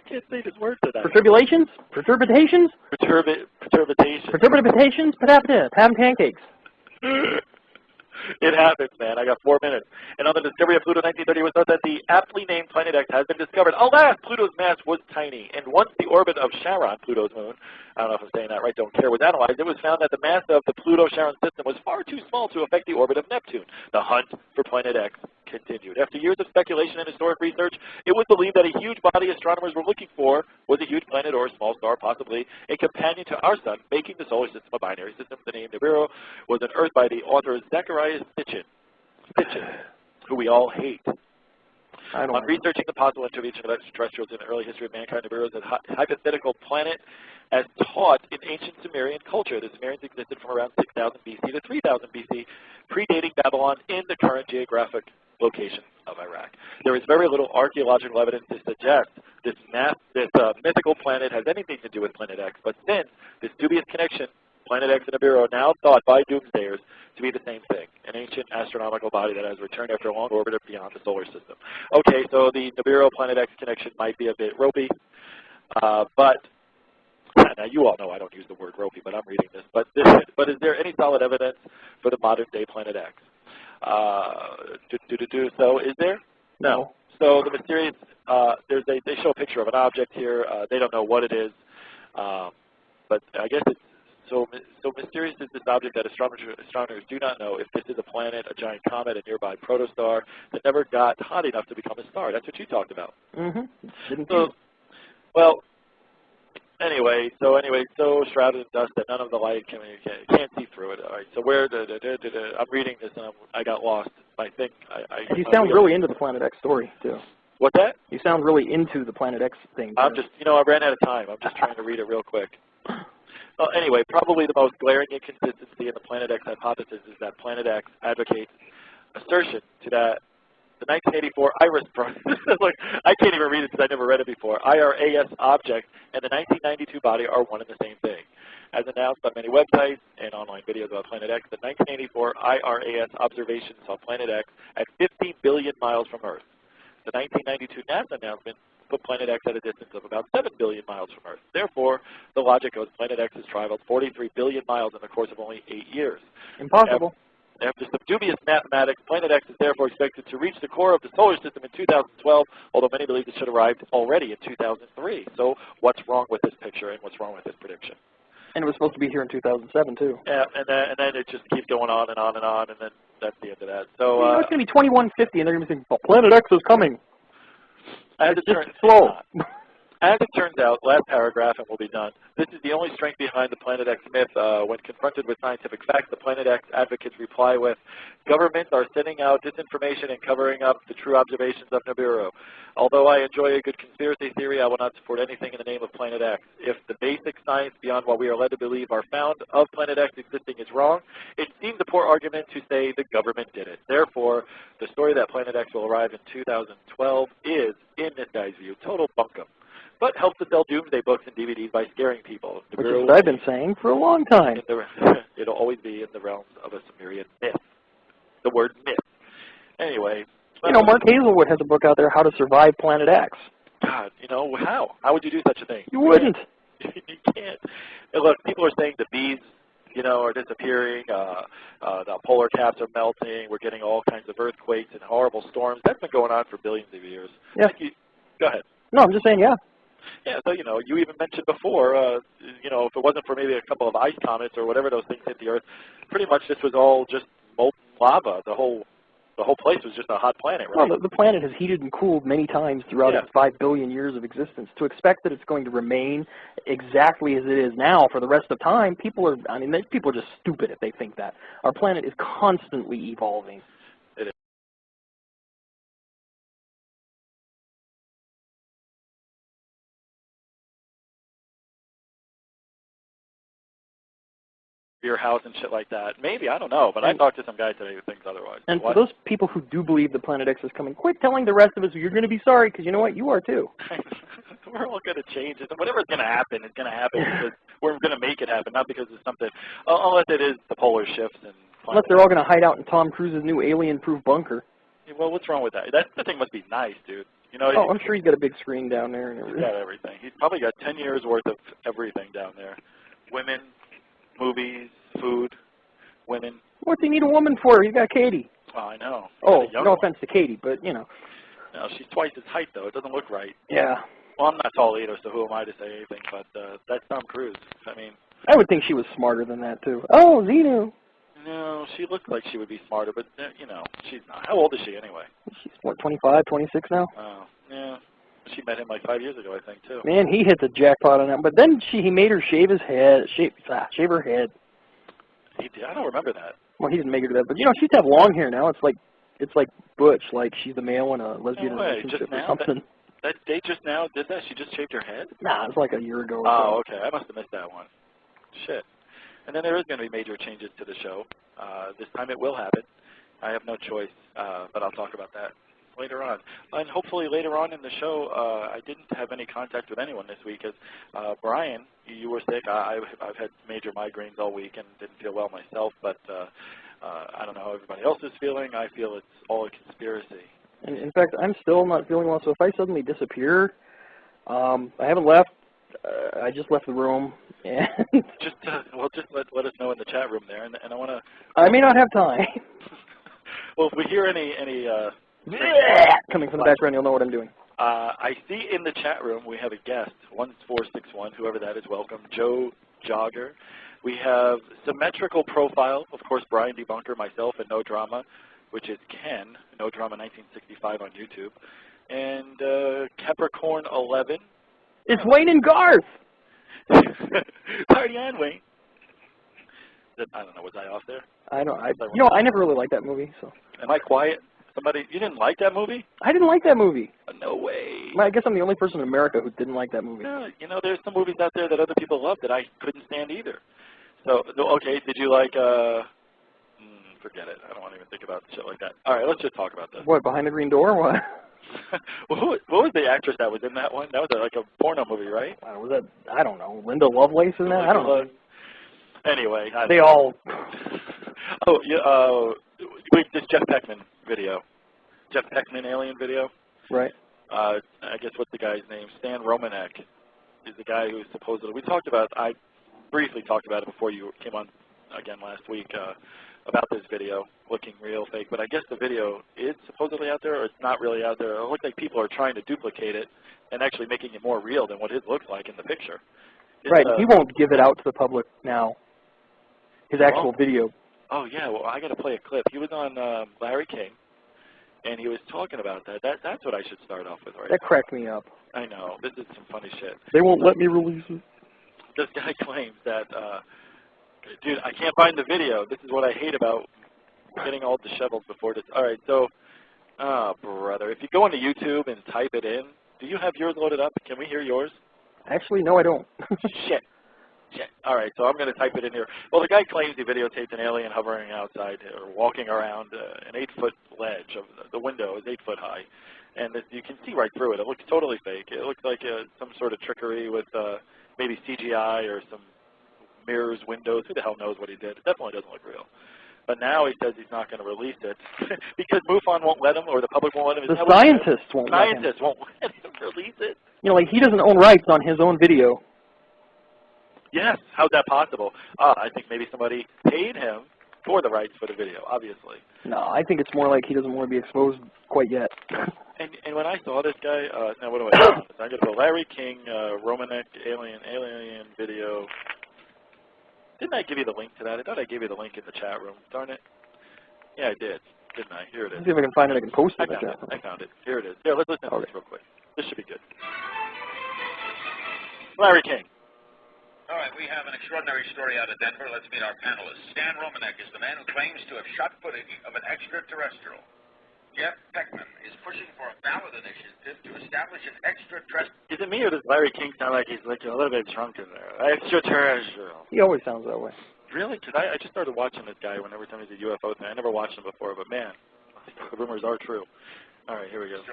can't say this word today. Perturbations? Perturbations? Perturbations. Having pancakes. It happens, man. I got 4 minutes. And on the discovery of Pluto in 1930, it was thought that the aptly named Planet X has been discovered. Alas, Pluto's mass was tiny. And once the orbit of Charon, Pluto's moon, I don't know if I'm saying that right, don't care, was analyzed, it was found that the mass of the Pluto-Charon system was far too small to affect the orbit of Neptune. The hunt for Planet X continued. After years of speculation and historic research, it was believed that a huge body astronomers were looking for was a huge planet or a small star, possibly a companion to our sun, making the solar system a binary system. The name Nibiru was unearthed by the author Zacharias Sitchin, who we all hate. On researching the possible intervention of extraterrestrials in the early history of mankind, Nibiru is a hypothetical planet as taught in ancient Sumerian culture. The Sumerians existed from around 6000 BC to 3000 BC, predating Babylon in the current geographic location of Iraq. There is very little archaeological evidence to suggest this mythical planet has anything to do with Planet X, but since this dubious connection, Planet X and Nibiru are now thought by doomsdayers to be the same thing, an ancient astronomical body that has returned after a long orbit beyond the solar system. Okay, so the Nibiru Planet X connection might be a bit ropey, but now you all know I don't use the word ropey, but I'm reading this. But is there any solid evidence for the modern day Planet X? So is there? No. So the mysterious, they show a picture of an object here. They don't know what it is, but I guess it's so mysterious is this object that astronomers do not know if this is a planet, a giant comet, a nearby protostar that never got hot enough to become a star. That's what you talked about. Mm-hmm. Well, anyway, so shrouded in dust that none of the light can't see through it. All right, so I'm reading this and I got lost. I think you sound really into the Planet X story too. What's that? You sound really into the Planet X thing. I'm just, I ran out of time. I'm just trying to read it real quick. Well, anyway, probably the most glaring inconsistency in the Planet X hypothesis is that Planet X advocates assertion to that the 1984 IRIS look, I can't even read it because I never read it before. IRAS object and the 1992 body are one and the same thing. As announced by many websites and online videos about Planet X, the 1984 IRAS observation saw Planet X at 15 billion miles from Earth. The 1992 NASA announcement put Planet X at a distance of about 7 billion miles from Earth. Therefore, the logic goes Planet X has traveled 43 billion miles in the course of only 8 years. Impossible. After some dubious mathematics, Planet X is therefore expected to reach the core of the solar system in 2012, although many believe it should have arrived already in 2003. So what's wrong with this picture and what's wrong with this prediction? And it was supposed to be here in 2007, too. Yeah, and then it just keeps going on and on and on, and then that's the end of that. So it's going to be 2150, and they're going to be saying, well, Planet X is coming. As it turns out, last paragraph and we'll be done, this is the only strength behind the Planet X myth. When confronted with scientific facts, the Planet X advocates reply with, governments are sending out disinformation and covering up the true observations of Nibiru. Although I enjoy a good conspiracy theory, I will not support anything in the name of Planet X. If the basic science beyond what we are led to believe are found of Planet X existing is wrong, it seems a poor argument to say the government did it. Therefore, the story that Planet X will arrive in 2012 is, in this guy's view, total bunkum, but helps to sell doomsday books and DVDs by scaring people. Which is what I've been saying for a long time. It'll always be in the realms of a Sumerian myth. The word myth. Anyway. Mark Hazelwood has a book out there, How to Survive Planet X. God, how? How would you do such a thing? You wouldn't. You can't. And look, people are saying the bees, are disappearing. The polar caps are melting. We're getting all kinds of earthquakes and horrible storms. That's been going on for billions of years. Yeah. Go ahead. No, I'm just saying, yeah. Yeah, so, you even mentioned before, if it wasn't for maybe a couple of ice comets or whatever those things hit the Earth, pretty much this was all just molten lava. The whole place was just a hot planet, right? Well, the planet has heated and cooled many times throughout its 5 billion years of existence. To expect that it's going to remain exactly as it is now for the rest of time, people are just stupid if they think that. Our planet is constantly evolving. It is. Your house and shit like that. Maybe, I don't know, but I talked to some guy today who thinks otherwise. And for those people who do believe the Planet X is coming, quit telling the rest of us you're going to be sorry, because you know what? You are too. We're all going to change it. Whatever's going to happen, it's going to happen because we're going to make it happen, not because it's something, unless it is the polar shifts. And unless they're all going to hide out in Tom Cruise's new alien-proof bunker. Yeah, well, what's wrong with that? That thing must be nice, dude. I'm sure he's got a big screen down there. And everything. He's got everything. He's probably got 10 years worth of everything down there. Women, movies, food. Women. What's he need a woman for? He's got Katie. Oh, I know. No offense to Katie, but, No, she's twice his height, though. It doesn't look right. Yeah. Well, I'm not tall either, so who am I to say anything? But that's Tom Cruise. I would think she was smarter than that, too. Oh, Xenu. No, she looked like she would be smarter, but, you know, she's not. How old is she anyway? She's, what, 25, 26 now? Oh, yeah. She met him like 5 years ago, I think, too. Man, he hit the jackpot on that. But then he made her shave his head, shave her head. He did? I don't remember that. Well, he didn't make her do that. But, you know, she used to have long hair now. It's like Butch, like she's the male in a lesbian relationship or something. That date just now did that? She just shaved her head? Nah, it was like a year ago or Oh, okay. I must have missed that one. Shit. And then there is going to be major changes to the show. This time it will happen. I have no choice, but I'll talk about that later on. And hopefully later on in the show, I didn't have any contact with anyone this week because, Brian, you were sick. I've had major migraines all week and didn't feel well myself, but I don't know how everybody else is feeling. I feel it's all a conspiracy. And in fact, I'm still not feeling well, so if I suddenly disappear, I haven't left. I just left the room. And just let us know in the chat room there, and I want to. I may not have time. Well, if we hear any coming from the background, you'll know what I'm doing. I see in the chat room we have a guest, 1461, whoever that is, welcome, Joe Jogger. We have Symmetrical Profile, of course, Brian Debunker, myself, and No Drama, which is Ken, No Drama 1965 on YouTube, and Capricorn 11. It's Wayne and Garth. Party on, Wayne. I don't know, was I off there? I don't. You know, I never really liked that movie. So. Am I quiet? Somebody, you didn't like that movie? I didn't like that movie. No way. I guess I'm the only person in America who didn't like that movie. No, you know, there's some movies out there that other people love that I couldn't stand either. So, okay, did you like, forget it. I don't want to even think about shit like that. All right, let's just talk about this. What, Behind the Green Door? What? Well, what was the actress that was in that one? That was like a porno movie, right? Was that, I don't know, Linda Lovelace in that? I don't know. Anyway. They all... Oh, yeah, this Jeff Peckman video. Jeff Peckman alien video. Right. I guess what's the guy's name? Stan Romanek is the guy who's supposedly... We talked about... I briefly talked about it before you came on again last week about this video looking real fake. But I guess the video is supposedly out there, or it's not really out there. It looks like people are trying to duplicate it and actually making it more real than what it looks like in the picture. Right. He won't give it out to the public now. His actual video. Oh, yeah. Well, I got to play a clip. He was on Larry King, and he was talking about that. That's what I should start off with right now. That cracked me up. I know. This is some funny shit. They won't let me release it. This guy claims that, dude, I can't find the video. This is what I hate about getting all disheveled before this. All right, so, brother, if you go into YouTube and type it in, do you have yours loaded up? Can we hear yours? Actually, no, I don't. Shit. All right, so I'm going to type it in here. Well, the guy claims he videotaped an alien hovering outside or walking around an 8-foot ledge. Of the window is 8 foot high, and you can see right through it. It looks totally fake. It looks like some sort of trickery with maybe CGI or some mirrors, windows. Who the hell knows what he did? It definitely doesn't look real. But now he says he's not going to release it because MUFON won't let him, or the public won't let him. The scientists won't let him. Scientists won't let him release it. You know, like he doesn't own rights on his own video. Yes, how's that possible? I think maybe somebody paid him for the rights for the video, obviously. No, I think it's more like he doesn't want to be exposed quite yet. And when I saw this guy, now what do I do? I'm going to go Larry King, Romanek, alien video. Didn't I give you the link to that? I thought I gave you the link in the chat room. Darn it. Yeah, I did. Didn't I? Here it is. Let's see if I can find it. I can post it in the chat room. I found it. Here it is. Yeah, let's listen to this real quick. This should be good. Larry King. All right, we have an extraordinary story out of Denver. Let's meet our panelists. Stan Romanek is the man who claims to have shot footage of an extraterrestrial. Jeff Peckman is pushing for a ballot initiative to establish an extraterrestrial. Is it me or does Larry King sound like he's like a little bit drunk in there? Extraterrestrial. He always sounds that way. Really? Because I just started watching this guy every time he's a UFO thing. I never watched him before, but man, the rumors are true. All right, here we go.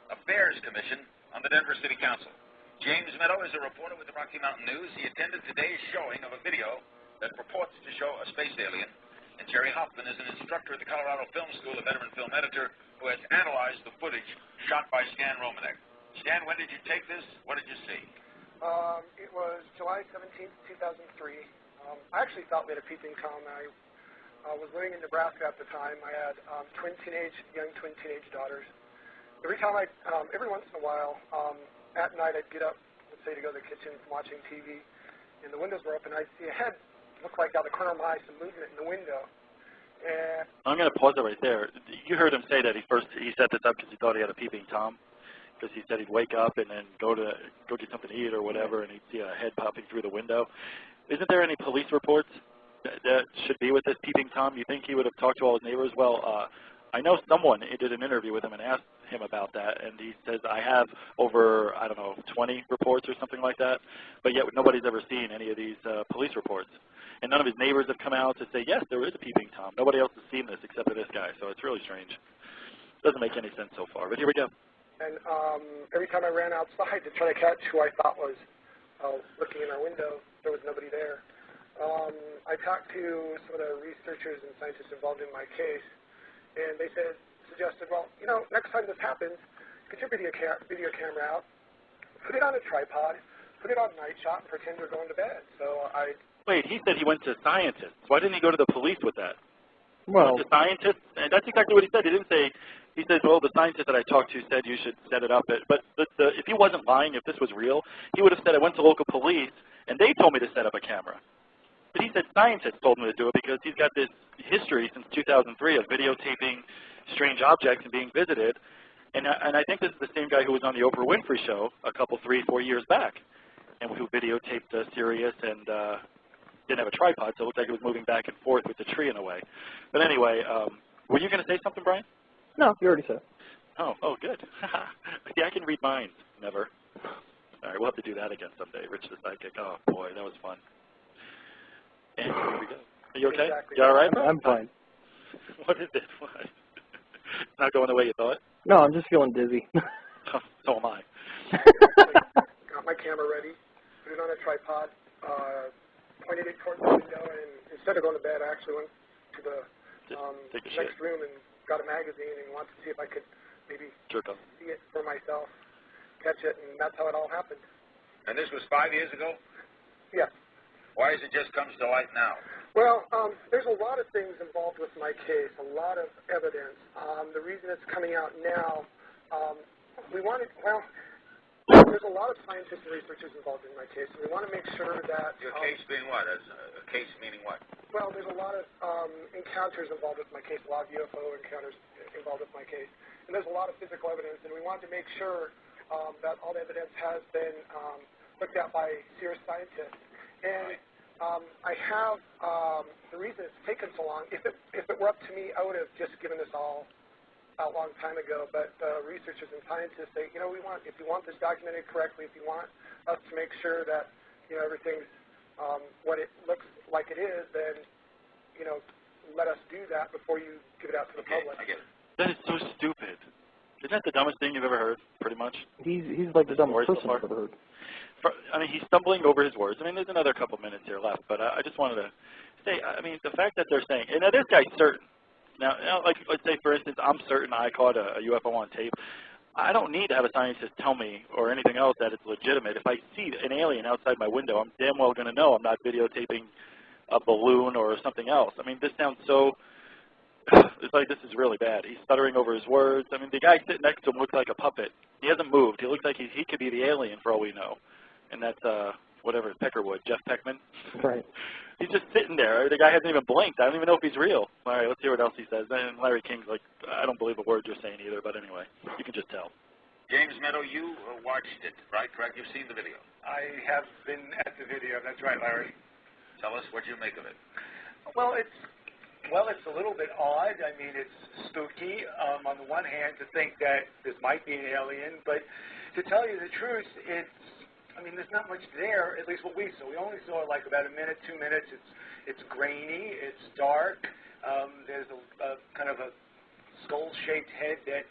Affairs Commission on the Denver City Council. James Meadow is a reporter with the Rocky Mountain News. He attended today's showing of a video that purports to show a space alien. And Jerry Hoffman is an instructor at the Colorado Film School, a veteran film editor who has analyzed the footage shot by Stan Romanek. Stan, when did you take this? What did you see? It was July 17th, 2003. I actually thought we had a peeping Tom. I was living in Nebraska at the time. I had young twin teenage daughters. Every once in a while, at night I'd get up, let's say to go to the kitchen from watching TV, and the windows were open, and I'd see a head look like out of the corner of my eye, some movement in the window. I'm going to pause it right there. You heard him say that he set this up because he thought he had a peeping Tom, because he said he'd wake up and then go get something to eat or whatever, and he'd see a head popping through the window. Isn't there any police reports that should be with this peeping Tom? You think he would have talked to all his neighbors? Well, I know someone did an interview with him and asked him about that, and he says, I have over, I don't know, 20 reports or something like that, but yet nobody's ever seen any of these police reports. And none of his neighbors have come out to say, yes, there is a peeping Tom. Nobody else has seen this except for this guy, so it's really strange. Doesn't make any sense so far, but here we go. And every time I ran outside to try to catch who I thought was looking in our window, there was nobody there. I talked to some of the researchers and scientists involved in my case, and they suggested, well, you know, next time this happens, get your video camera out, put it on a tripod, put it on night shot, and pretend you're going to bed. So Wait, he said he went to scientists. Why didn't he go to the police with that? Well, the scientists, and that's exactly what he said. He didn't say, he said, well, the scientist that I talked to said you should set it up. But if he wasn't lying, if this was real, he would have said, I went to local police, and they told me to set up a camera. But he said scientists told him to do it because he's got this history since 2003 of videotaping strange objects and being visited. And I think this is the same guy who was on the Oprah Winfrey Show a couple, 3, 4 years back, and who videotaped Sirius and didn't have a tripod, so it looked like it was moving back and forth with the tree in a way. But anyway, were you going to say something, Brian? no, you already said it. Oh, good. See, I can read minds. Never. All right, we'll have to do that again someday. Rich the Sidekick. Oh, boy, that was fun. And here we go. Are you okay? Exactly. You all right? I'm fine. What is it? What? It's not going the way you thought? No, I'm just feeling dizzy. So am I. got my camera ready, put it on a tripod, pointed it towards the window, and instead of going to bed, I actually went to the next room and got a magazine and wanted to see if I could maybe see it for myself, catch it, and that's how it all happened. And this was 5 years ago? Yes. Why is it just comes to light now? Well, there's a lot of things involved with my case, a lot of evidence. The reason it's coming out now, there's a lot of scientists and researchers involved in my case, and we want to make sure that... Your case being what? A case meaning what? Well, there's a lot of encounters involved with my case, a lot of UFO encounters involved with my case, and there's a lot of physical evidence, and we wanted to make sure that all the evidence has been looked at by serious scientists. And I have, the reason it's taken so long, if it were up to me, I would have just given this all out a long time ago, but researchers and scientists say, you know, if you want this documented correctly, if you want us to make sure that, you know, everything's what it looks like it is, then, you know, let us do that before you give it out to the public. I get it. That is so stupid. Isn't that the dumbest thing you've ever heard, pretty much? He's like the dumbest person I've ever heard. I mean, he's stumbling over his words. I mean, there's another couple minutes here left, but I just wanted to say, I mean, the fact that they're saying, and now this guy's certain. Now, like, let's say, for instance, I'm certain I caught a UFO on tape. I don't need to have a scientist tell me or anything else that it's legitimate. If I see an alien outside my window, I'm damn well going to know I'm not videotaping a balloon or something else. I mean, this sounds so, it's like this is really bad. He's stuttering over his words. I mean, the guy sitting next to him looks like a puppet. He hasn't moved. He looks like he could be the alien for all we know. And that's, whatever, Peckerwood, Jeff Peckman. Right. He's just sitting there. The guy hasn't even blinked. I don't even know if he's real. All right, let's hear what else he says. And Larry King's like, I don't believe a word you're saying either, but anyway, you can just tell. James Meadow, you watched it, right? Correct? You've seen the video. I have been at the video. That's right, Larry. Tell us what you make of it. Well, it's a little bit odd. I mean, it's spooky on the one hand to think that this might be an alien, but to tell you the truth, there's not much there, at least what we saw. We only saw like about a minute, 2 minutes. It's grainy, it's dark. There's a kind of a skull-shaped head that